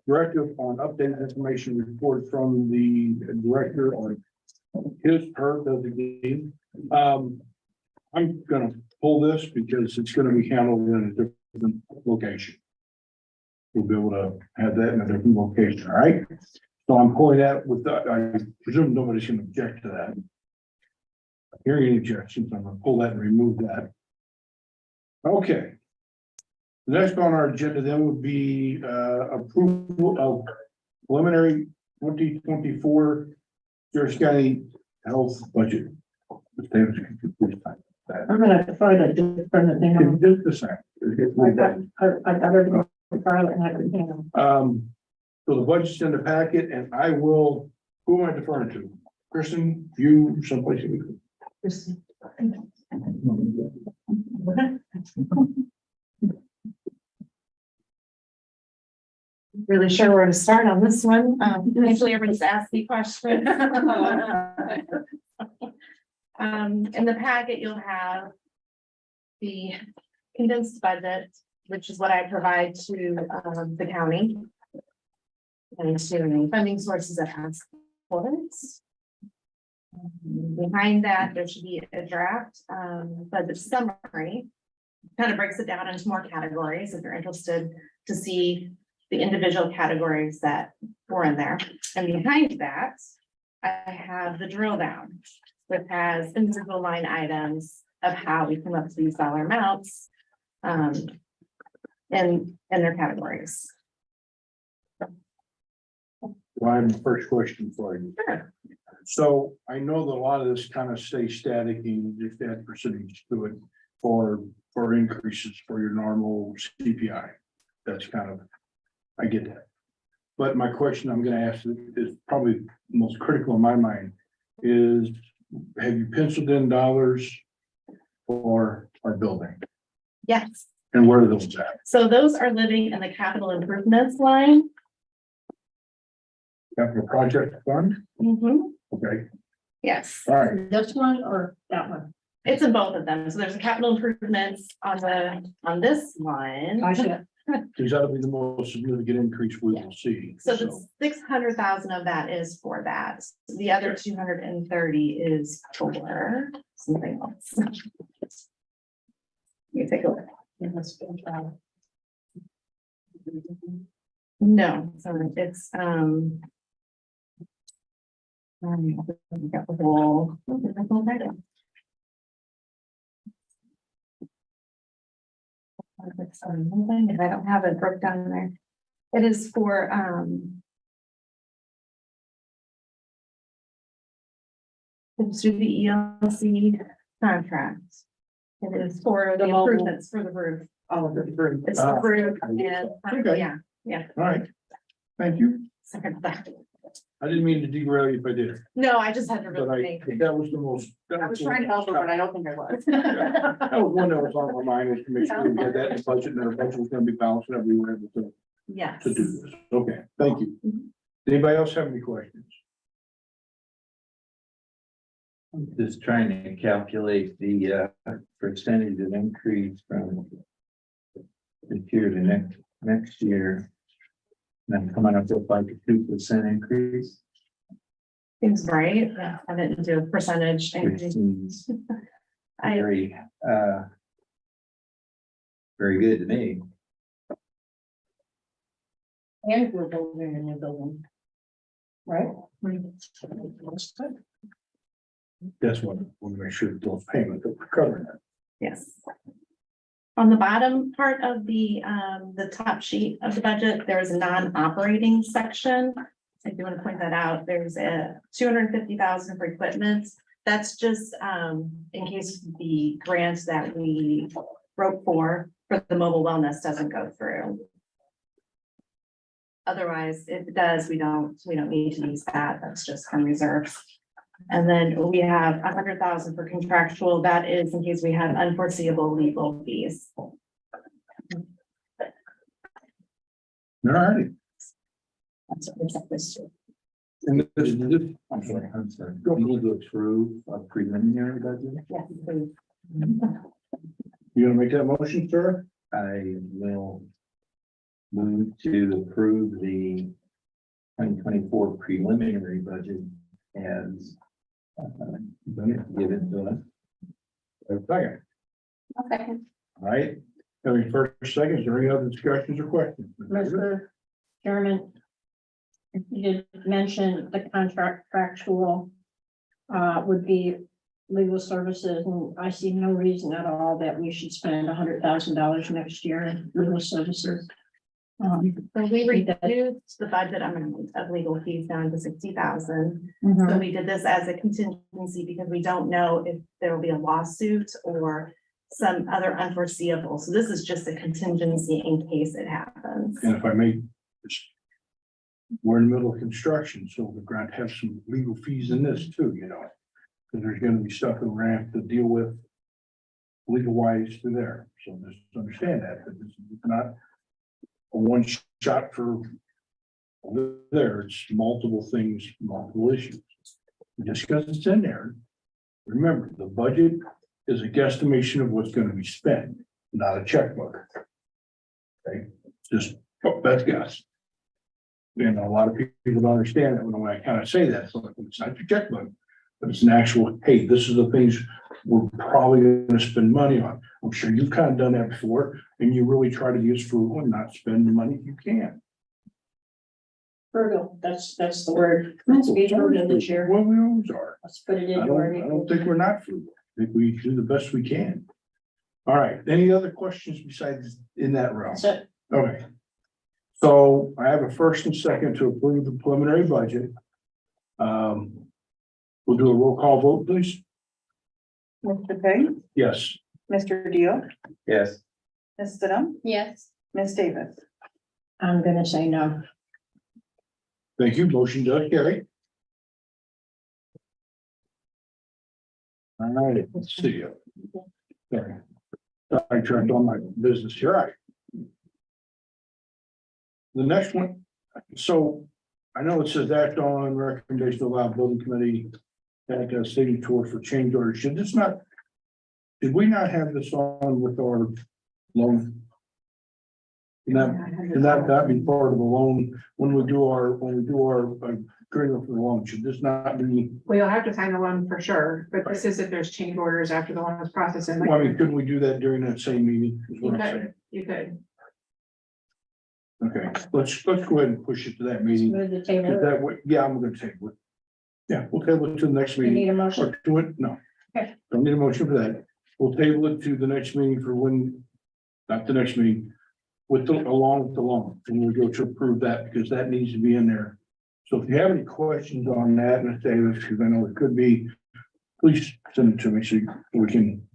directive on updated information report from the director on her designee. I'm gonna pull this because it's gonna be handled in a different location. We'll be able to have that in a different location, all right? So I'm pulling that with, I presume nobody's gonna object to that. Hearing any objections, I'm gonna pull that and remove that. Okay. The next on our agenda then would be approval of preliminary 2024 Jersey County Health Budget. I'm gonna defer that to the thing. Just a second. I got everything. And I can handle. So the budget's in the packet and I will, who am I deferring to? Kristen, you, someplace? Really sure where to start on this one. Usually everybody's asked me questions. In the packet, you'll have the condensed budget, which is what I provide to the county. And to funding sources that has supports. Behind that, there should be a draft, but the summary kind of breaks it down into more categories if you're interested to see the individual categories that were in there. And behind that, I have the drill down, which has individual line items of how we come up to these dollar amounts in their categories. Well, I have the first question for you. Sure. So I know that a lot of this kind of stays static and you just add percentage to it for increases for your normal CPI. That's kind of, I get that. But my question I'm gonna ask is probably the most critical in my mind is, have you penciled in dollars for our building? Yes. And where are those at? So those are living in the capital improvements line. Capital project fund? Okay, Yes, all right. This one or that one? it's in both of them. So there's a capital improvements on this one. Because that'll be the most significant increase we will see. So the 600,000 of that is for that. The other 230 is for something else. You take a look. No, sorry, it's we got the whole. If I don't have it broke down there. It is for it's through the ELC contract. It is for the improvements for the roof. All of it. It's the roof and, Okay. yeah. All right, thank you. Second that. I didn't mean to derail you if I did, No, I just had to but really I, think. that was the most. I was trying to help her, but I don't think I was. That was one that was on my mind, was to make sure we had that in the budget, and our budget was gonna be balanced, and we were able Yes. to do this. Okay, thank you. Anybody else have any questions? I'm just trying to calculate the percentage of increase from this year to next year. And I'm coming up with like a 2% increase, Seems right. Yeah, I didn't do a percentage. which seems I, very very good to me. And we're building a new building. Right? That's what, we'll make sure that those payments are covering that. yes. On the bottom part of the top sheet of the budget, there is a non-operating section. I do want to point that out. There's a 250,000 for equipment. That's just in case the grants that we wrote for the mobile wellness doesn't go through. Otherwise, if it does, we don't need to use that. That's just from reserve. And then we have 100,000 for contractual. That is in case we have unforeseeable legal fees. All right. That's what it's at this year. And this, I'm sorry. We need to approve a preliminary budget. Yes, please. you gonna make that motion, sir? I will move to approve the 2024 preliminary budget as given to us. Second, I'll second. all right, having first, second, is there any other discussions or questions? Mr. Chairman. You did mention the contractual would be legal services, and I see no reason at all that we should spend $100,000 next year in legal services. So we reduced the budget amount of legal fees down to 60,000. Mhm. So we did this as a contingency because we don't know if there will be a lawsuit or some other unforeseeable. So this is just a contingency in case it happens. And if I may, we're in the middle of construction, so we're going to have some legal fees in this too, you know. Because there's gonna be stuff that we're gonna have to deal with legal wise through there, so just understand that, but this is not a one shot for there, it's multiple things, multiple issues. Just because it's in there, remember, the budget is a guesstimation of what's gonna be spent, not a checkbook. Okay, just best guess. And a lot of people don't understand that when I kind of say that, it's like, it's not your checkbook, but it's an actual, hey, this is the things we're probably gonna spend money on. I'm sure you've kind of done that before, and you really try to use frugal and not spend the money if you can. Frugal, that's the word. Let's be frugal this year. Well, we always are. Let's put it I into our. don't think we're not frugal. I think we do the best we can. All right, any other questions besides in that realm? That's it. Okay. So I have a first and second to approve the preliminary budget. We'll do a roll call vote, please. Mr. Peg, Yes. Mr. Deal, Yes. Ms. Stidham, Yes. Ms. Davis. I'm gonna say no. Thank you. Motion does carry. All right, let's see. Sorry. I turned on my business here. All right. The next one, so I know it says act on recommendation to allow building committee that a signature for change order. Should this not? Did we not have this on with our loan? Can that be part of the loan when we do our agreement for the loan? Should this not be? Well, you'll have to sign the loan for sure, but this is if there's change orders after the loan is processed. And Well, I mean, couldn't we do that during that same meeting? Is what I'm saying. You could. Okay, let's go ahead and push it to that meeting. Move the Is table. that what, yeah, I'm gonna table it. Yeah, we'll table it to the next You meeting. need a motion. Or to it, no. Okay. Don't need a motion for that. We'll table it to the next meeting for when, not the next meeting, with the, along with the loan, and we go to approve that, because that needs to be in there. So if you have any questions on that, Ms. Davis, because I know it could be, please send it to me so we can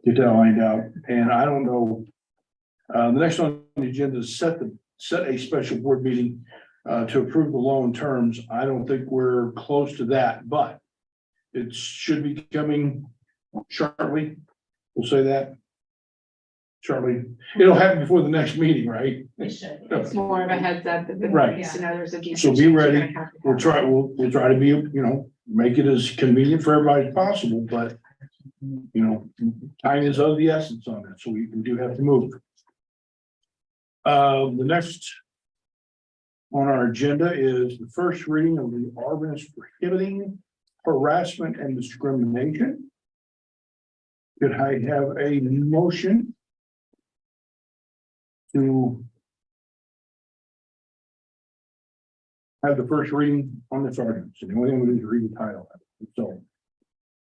get that lined out. And I don't know, the next on the agenda is set a special board meeting to approve the loan terms. I don't think we're close to that, but it should be coming shortly. We'll say that. Shortly. It'll happen before the next meeting, right? It's more of a heads up that the board Right. needs to know there's a. So be ready. We'll try to be, make it as convenient for everybody as possible, but time is of the essence on that, so we do have to move. The next on our agenda is the first reading of the ordinance prohibiting harassment and discrimination. Could I have a motion to have the first reading on this ordinance? And the only thing we do is read the title. So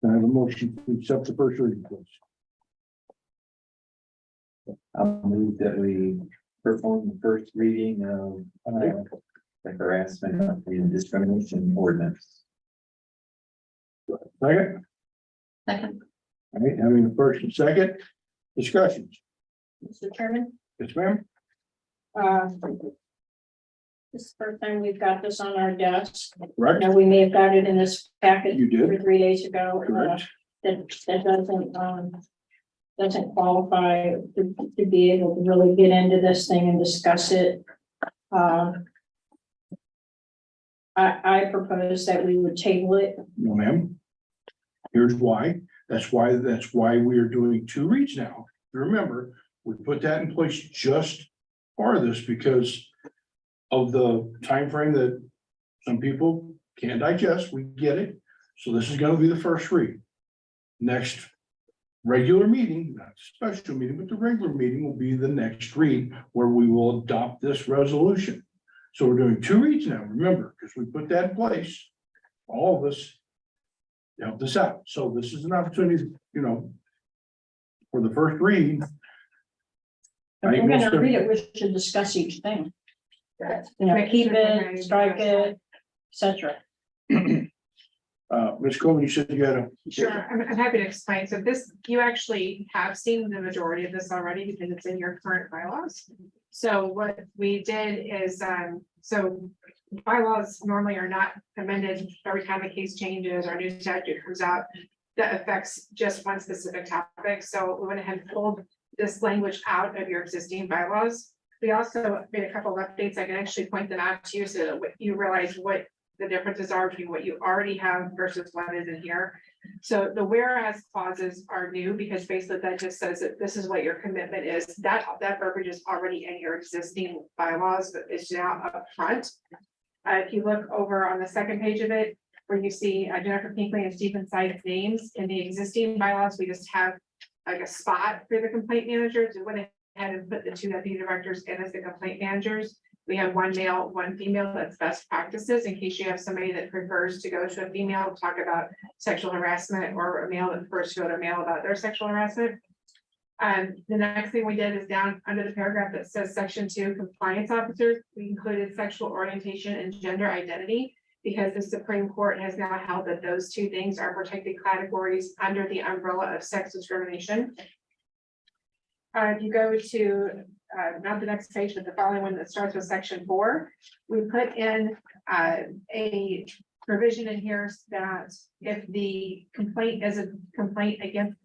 can I have a motion to accept the first reading, please? I'll move that we perform the first reading of the harassment and discrimination ordinance. Second? Second. All right, having the first and second discussions. Mr. Chairman, Yes, ma'am. this is the first time we've got this on our desk. Right, Now, we may have got it in this packet you did, 3 days ago. correct. That doesn't qualify to be able to really get into this thing and discuss it. I propose that we would table it. No, ma'am. Here's why. That's why we are doing 2 reads now. Remember, we put that in place just for this because of the time frame that some people can't digest. We get it. So this is gonna be the first read. Next regular meeting, not a special meeting, but the regular meeting will be the next read where we will adopt this resolution. So we're doing 2 reads now, remember, because we put that in place, all of us helped us out. So this is an opportunity, you know, for the first read. If we're gonna read it, we should discuss each thing. You know, keep it, strike it, et cetera. Ms. Coleman, you said you had a. Sure, I'm happy to explain. So this, you actually have seen the majority of this already because it's in your current bylaws. So what we did is, so bylaws normally are not amended every time a case changes or a new statute comes out that affects just one specific topic. So we went ahead and pulled this language out of your existing bylaws. We also made a couple of updates. I can actually point them out to you so that you realize what the differences are between what you already have versus what is in here. So the whereas clauses are new because basically that just says that this is what your commitment is. That verbiage is already in your existing bylaws, but it's now up front. If you look over on the second page of it, where you see Jennifer Pinkley and Stephen Sykes' names in the existing bylaws, we just have like a spot for the complaint managers. We went ahead and put the 2 deputy directors in as the complaint managers. We have 1 male, 1 female. That's best practices in case you have somebody that prefers to go to a female to talk about sexual harassment or a male that prefers to go to a male about their sexual harassment. The next thing we did is down under the paragraph that says section 2 compliance officers, we included sexual orientation and gender identity because the Supreme Court has now held that those 2 things are protected categories under the umbrella of sex discrimination. If you go to not the next page, but the following one that starts with section 4, we put in a provision in here that if the complaint is a complaint against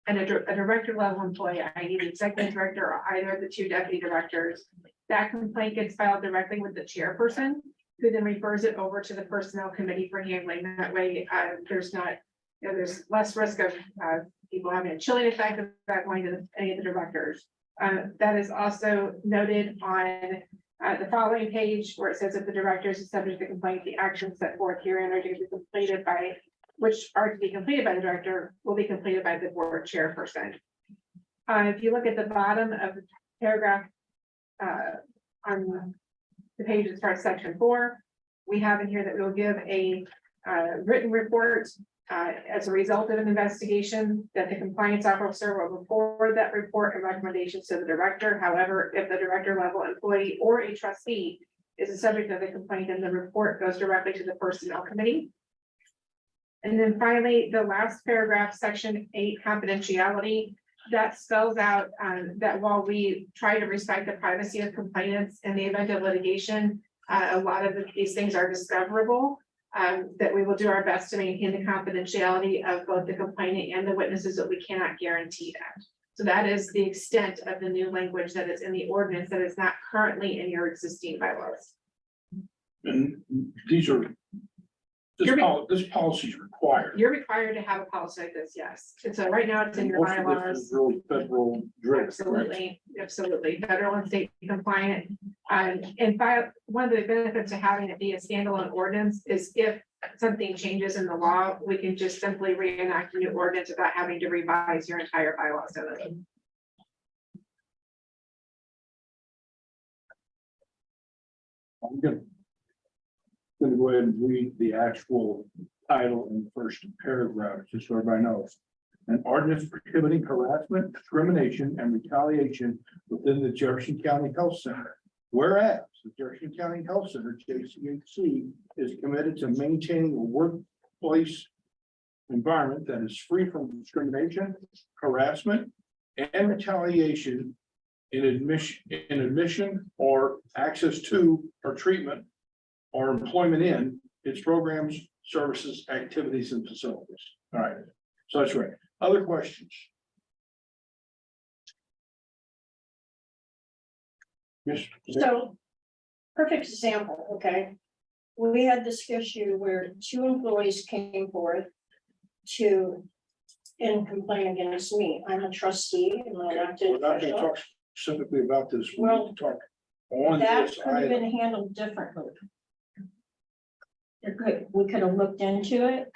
a director level employee, i.e. the executive director or either of the 2 deputy directors, that complaint gets filed directly with the chairperson, who then refers it over to the personnel committee for handling. That way, there's not, you know, there's less risk of people having a chilling effect about going to any of the directors. That is also noted on the following page where it says if the directors is subject to complaint, the actions set forth herein are to be completed by, which are to be completed by the director, will be completed by the board chairperson. If you look at the bottom of the paragraph on the page that starts section 4, we have in here that we'll give a written report as a result of an investigation that the compliance officer will forward that report and recommendations to the director. However, if the director level employee or a trustee is the subject of the complaint, then the report goes directly to the personnel committee. And then finally, the last paragraph, section 8, confidentiality, that spells out that while we try to respect the privacy of complainants in the event of litigation, a lot of these things are discoverable. That we will do our best to maintain the confidentiality of both the complainant and the witnesses, but we cannot guarantee that. So that is the extent of the new language that is in the ordinance that is not currently in your existing bylaws. And these are, this policy is required. You're required to have a policy like this, yes. And so right now it's in your Most of this bylaws. is really federal driven. Absolutely, absolutely, federal and state compliant. In fact, one of the benefits of having it be a standalone ordinance is if something changes in the law, we can just simply reenact a new ordinance without having to revise your entire bylaws. I'm gonna go ahead and read the actual title in the first paragraph, just so everybody knows. An ordinance prohibiting harassment, discrimination, and retaliation within the Jefferson County Health Center. Whereas the Jefferson County Health Center, JCHD, is committed to maintaining a workplace environment that is free from discrimination, harassment, and retaliation in admission or access to or treatment or employment in its programs, services, activities, and facilities. All right, so that's right. Other questions? Yes. So, perfect example, okay? We had this issue where 2 employees came forth and complain against me. I'm a trustee and an elected We're not going to official. talk specifically about this. We Well, need to talk on That this could have been item. handled differently. We could have looked into it.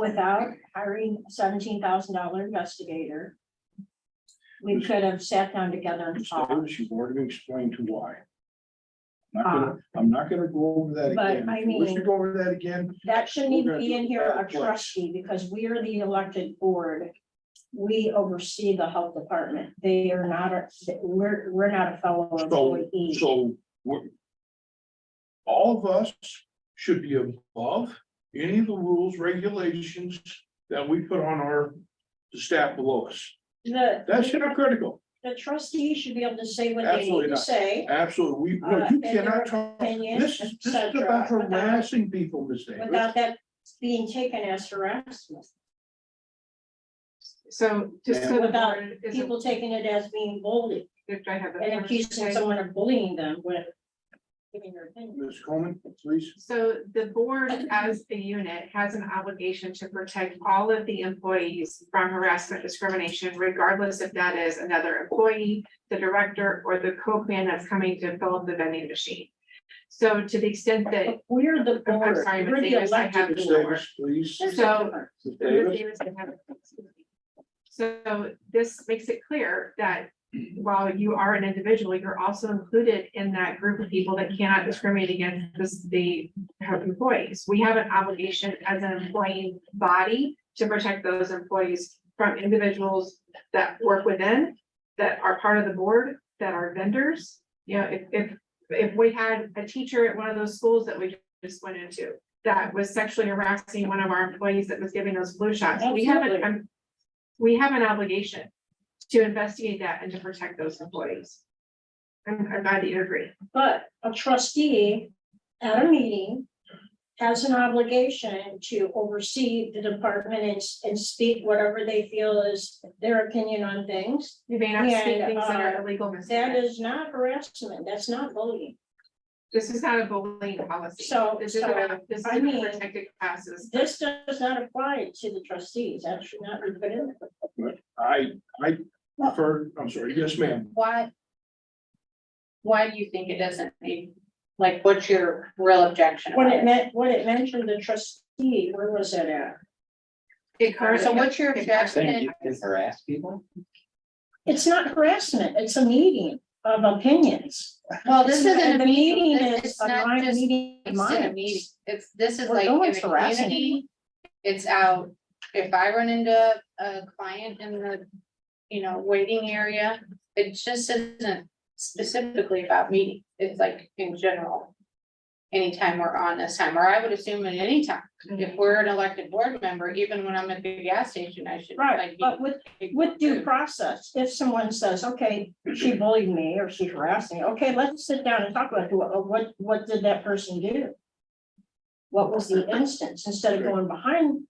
without hiring a $17,000 investigator. We could have sat down together and Ms. talked. Davis, you've already explained to why. I'm not gonna go over that But again. I If you wish to mean- go over that again, That shouldn't We're even gonna be do in it here, better a place. trustee, because we are the elected board. We oversee the health department. They are not, we're not a fellow employee. so all of us should be above any of the rules, regulations that we put on the staff below us. That's hypocritical. The trustees should be able to say what they Absolutely need to not. say. Absolutely. No, you And their cannot talk. opinion, This is etc., about without- harassing people, Ms. Davis. Without that being taken as harassment, So just so the without board is, people taking it as being bullied if I have. the and floor to accusing say- someone of bullying them with giving their opinion. Ms. Coleman, please. So the board as a unit has an obligation to protect all of the employees from harassment, discrimination, regardless if that is another employee, the director, or the co-plan that's coming to fill up the vending machine. So to the extent that, We're the I'm board, sorry, Ms. we're the Davis, I have elected Ms. the board. floor. Davis, please. There's a So- difference. Ms. Ms. Davis. Davis can have it. So this makes it clear that while you are an individual, you're also included in that group of people that cannot discriminate against the employees. We have an obligation as an employee body to protect those employees from individuals that work within, that are part of the board, that are vendors. You know, if we had a teacher at one of those schools that we just went into that was sexually harassing one of our employees that was giving those flu shots, we have an obligation to investigate that and to protect those employees. I'm glad that you agree. But a trustee at a meeting has an obligation to oversee the department and speak whatever they feel is their opinion on things. You may not speak And, things that are illegal. Ms. That Davis. is not harassment. That's not bullying. This is not a bullying policy. So- This is so, about, this is I about mean, protected classes. This does not apply to the trustees. That should not be put in. I prefer, I'm sorry, yes, ma'am. Why do you think it doesn't need, like, what's your real objection? When about it meant, when it mentioned the trustee, where was that at? So what's your Saying objection? you can harass people? It's not harassment. It's a meeting of opinions. Well, this isn't a The meeting, meeting is it's a not mind just, meeting of it's in a minds. meeting, this is We're like no in one's the harassing community. It's out, if I run into a client in the, waiting area, it just isn't specifically about meeting, it's like in general. Anytime we're on this time, or I would assume at any time, if we're an elected board member, even when I'm at the gas station, I should. Right, like, but be- with due process, if someone says, okay, she bullied me or she harassed me, okay, let's sit down and talk about what did that person do? What was the instance, instead of going behind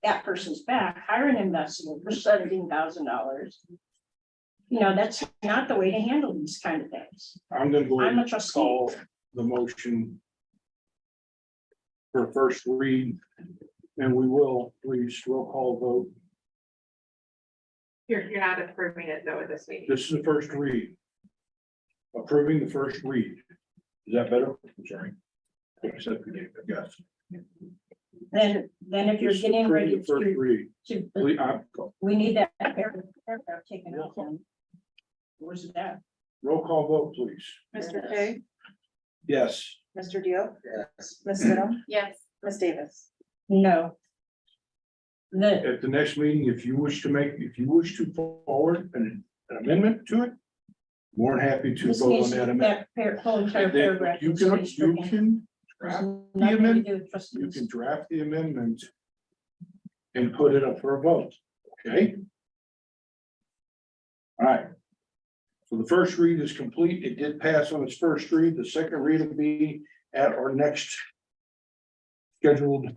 that person's back, hire an investigator for $17,000. That's not the way to handle these kind of things. I'm gonna go ahead I'm a and trustee. call the motion for first read, and we will, please, roll call vote. You're not approving it though at this meeting. This is the first read. Approving the first read. Is that better? I'm sorry. Except for you, I guess. Then if you're This is getting approving ready the First read. to, Please, we need that paragraph taken out. then. Where's that? roll call vote, please. Mr. K, Yes. Mr. Deal, Yes. Ms. Stidham, Yes, Ms. Davis. No. The, At the next meeting, if you wish to forward an amendment to it, more than happy to this vote on needs that amendment. whole entire Then paragraph. You needs to can, be you stricken. can There's draft the nothing to amendment, do with you trustees. can draft the amendment and put it up for a vote, okay? All right. So the first read is complete. It did pass on its first read. The second read will be at our next scheduled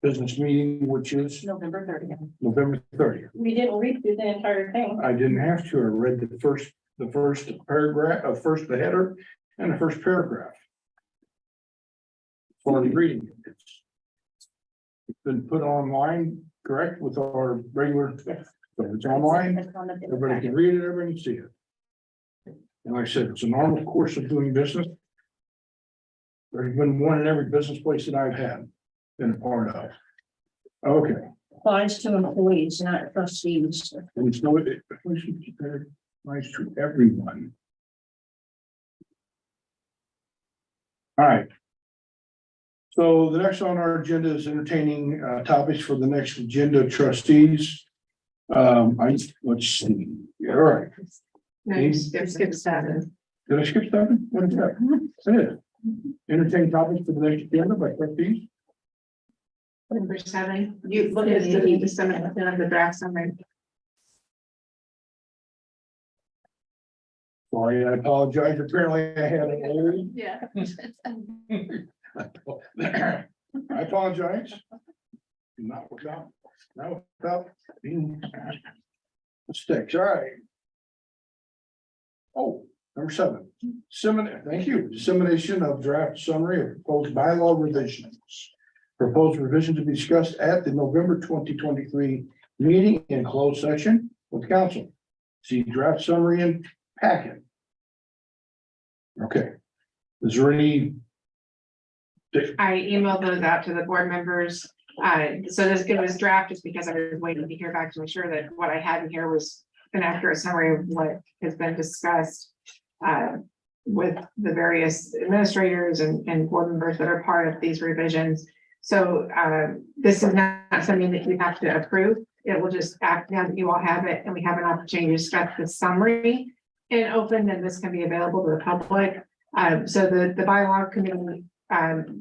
business meeting, which is November 30th. November 30th. We didn't read through the entire thing. I didn't have to. I read the first paragraph, first the header and the first paragraph. For the reading. It's been put online, correct, with our regular, so it's online, It's on the- everybody can read it, everybody can see it. And like I said, it's a normal course of doing business. There's been one in every business place that I've had, been a part of. Okay. Applies to employees, not trustees. And so it applies to everyone. All right. So the next on our agenda is entertaining topics for the next agenda, trustees. Let's see. All right. No, skip 7. Did I skip something? What is that? That is. Entertain topics for the next agenda by trustees. Number 7, you look at the summary of the draft summary. Sorry, I apologize. Apparently I had an old. Yeah. I apologize. Not without being mistakes. All right. Oh, number 7. Thank you. Dissemination of draft summary of proposed bylaw revisions. Proposed revision to be discussed at the November 2023 meeting in closed session with council. See draft summary and packet. Okay. Is there any? I emailed those out to the board members. So it was draft just because I was waiting to hear back to make sure that what I had in here was an accurate summary of what has been discussed with the various administrators and board members that are part of these revisions. So this is not something that you have to approve. It will just act now that you all have it and we have an opportunity to discuss the summary in open, then this can be available to the public. So the bylaw committee,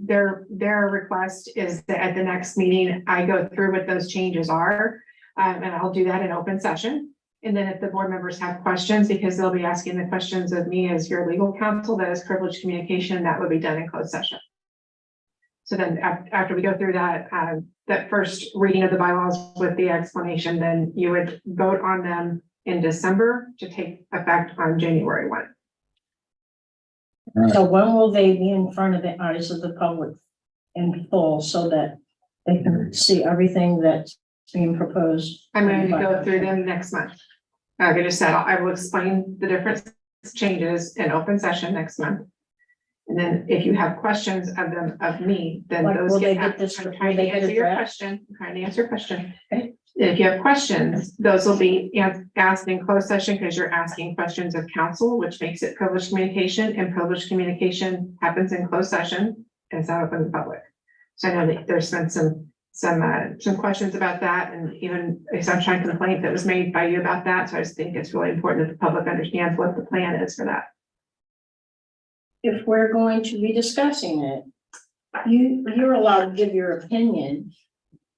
their request is that at the next meeting, I go through what those changes are. And I'll do that in open session. And then if the board members have questions, because they'll be asking the questions of me as your legal counsel, that is privileged communication, that would be done in closed session. So then after we go through that, that first reading of the bylaws with the explanation, then you would vote on them in December to take effect on January 1. So when will they be in front of the eyes of the public in full so that they can see everything that's being proposed? I'm going to go through them next month. Like I just said, I will explain the different changes in open session next month. And then if you have questions of them, of me, then Like, those will they get, get this? I'm will trying they to get a answer your draft? question. I'm trying to answer your question. Okay. If you have questions, those will be asked in closed session because you're asking questions of counsel, which makes it privileged communication, and privileged communication happens in closed session and it's not open to the public. So I know that there's been some questions about that, and even a sunshine complaint that was made by you about that. So I just think it's really important that the public understands what the plan is for that. If we're going to be discussing it, you're allowed to give your opinion.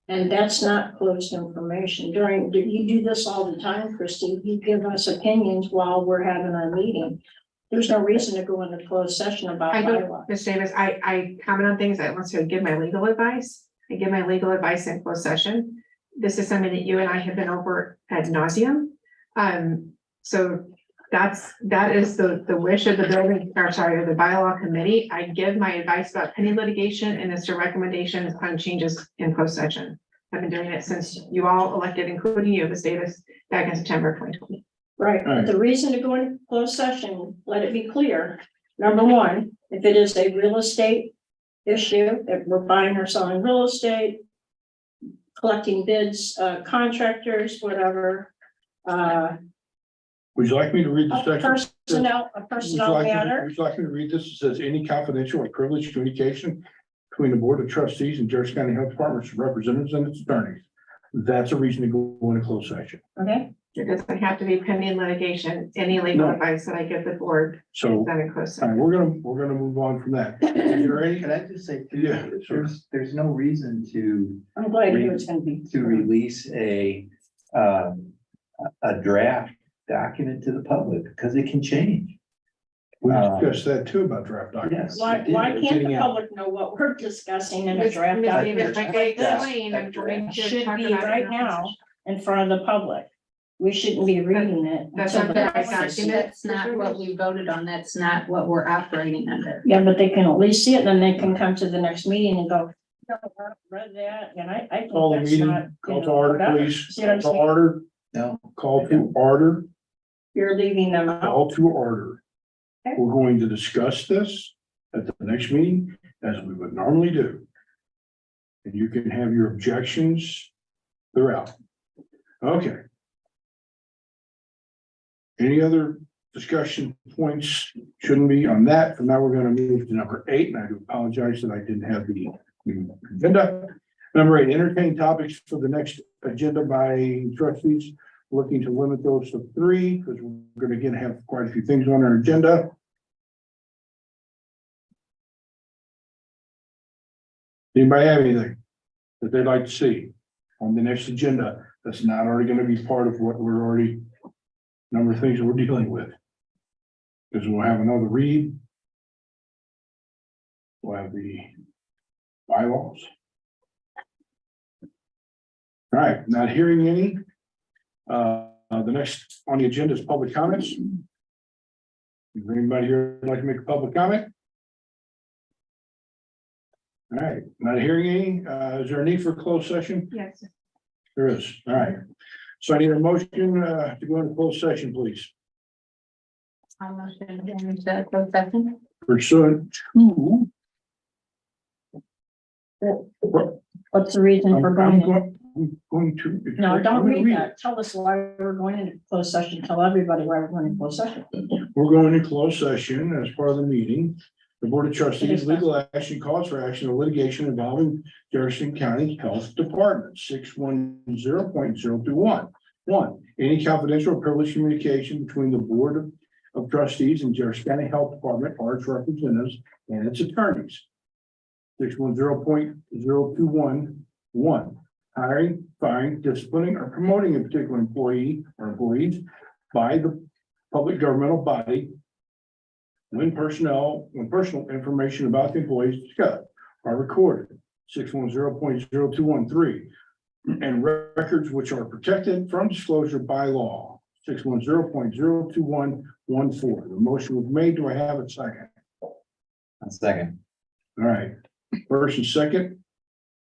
And that's not closed information. You do this all the time, Christy. You give us opinions while we're having our meeting. There's no reason to go into closed session about I go, bylaws. Ms. Davis, I comment on things. I don't necessarily give my legal advice. I give my legal advice in closed session. This is something that you and I have been over ad nauseum. So that is the wish of the the bylaw committee. I give my advice about pending litigation and as to recommendations on changes in closed session. I've been doing it since you all elected, including you, Ms. Davis, back in September 2020. Right, Right. but the reason to go into closed session, let it be clear. Number one, if it is a real estate issue, if we're buying or selling real estate, collecting bids, contractors, whatever, Would you like me to read the a section? personnel matter. Would you like me to read this? It says any confidential or privileged communication between the Board of Trustees and Jefferson County Health Department's representatives and its attorneys. That's a reason to go into closed session. Okay, It doesn't have to be pending litigation. Any legal No. advice that I give the board So, is done in closed all session. right, we're gonna move on from that. Is there any? Can I just say, too, Yeah, sure. there's no reason to I'm glad you it's gonna be. release a draft document to the public, because it can change. We discussed that too about draft documents. Yes. Why can't the public know what we're discussing in a draft Ms. document? Davis, like I explained, I'm trying to Should talk be about it right in now open in front of the public. We shouldn't be reading it. That's until not the the right public sees it. document. That's not what we voted on. That's not what we're operating under. Yeah, but they can at least see it, then they can come to the next meeting and go, "No, I read that, and I think Call the that's meeting, not, call you to know, order, whatever." please. See what I'm Call to saying? order, No. call to order, You're leaving them out. call to order. Okay. We're going to discuss this at the next meeting as we would normally do. And you can have your objections throughout. Okay. Any other discussion points? Shouldn't be on that. From now, we're gonna move to number 8, and I do apologize that I didn't have the agenda. Number 8, entertain topics for the next agenda by trustees. Looking to limit those to 3, because we're gonna again have quite a few things on our agenda. Anybody have anything that they'd like to see on the next agenda that's not already gonna be part of what we're already, number of things that we're dealing with? Because we'll have another read. We'll have the bylaws. All right, not hearing any. The next on the agenda is public comments. Is there anybody here who'd like to make a public comment? All right, not hearing any. Is there a need for a closed session? Yes. There is. All right. So I need a motion to go into closed session, please. Pursuant to. What's the reason for I'm going? going to. No, don't I'm gonna read it. that. Tell us why we're going into closed session. Tell everybody why we're going into closed session. We're going to closed session as part of the meeting. The Board of Trustees legal action calls for action of litigation involving Jefferson County Health Department, 610.021. 1, any confidential or privileged communication between the Board of Trustees and Jefferson County Health Department or its representatives and its attorneys. 610.021. 1, hiring, firing, disciplining, or promoting a particular employee or employees by the public governmental body when personal information about the employees discussed are recorded. 610.0213. And records which are protected from disclosure by law. 610.02114. The motion was made. Do I have a second? A second. All right, first and second.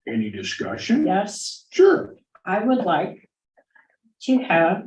Any discussion? Yes, Sure. I would like to have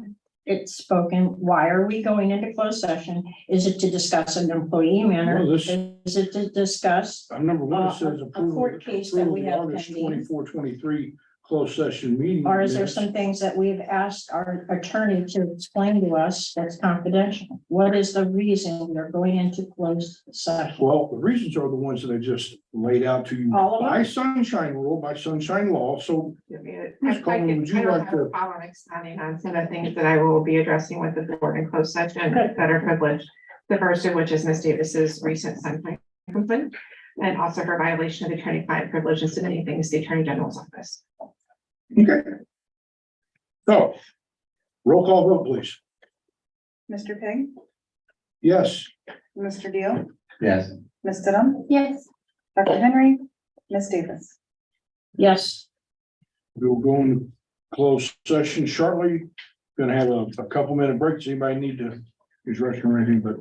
it spoken. Why are we going into closed session? Is it to discuss an employee matter? Well, this- Is it to discuss? Number 1, it says A approval. court case that we have August pending. 24-23 closed session meeting. Or is there minutes. some things that we've asked our attorney to explain to us that's confidential? What is the reason we're going into closed session? Well, the reasons are the ones that I just laid out to you All of them? by sunshine rule, by sunshine law. So I Ms. Coleman, would you don't like have a to? problem expanding on some of the things that I will be addressing with the board in closed session that are privileged. The first of which is Ms. Davis's recent sunshine complaint and also her violation of the attorney-client privilege and submitting things to the Attorney General's office. Okay. So, roll call vote, please. Mr. Pig, Yes. Mr. Deal, Yes. Ms. Stidham, Yes. Dr. Henry, Ms. Davis. Yes. We'll go into closed session shortly. Gonna have a couple minute break. Does anybody need to use restroom or anything, but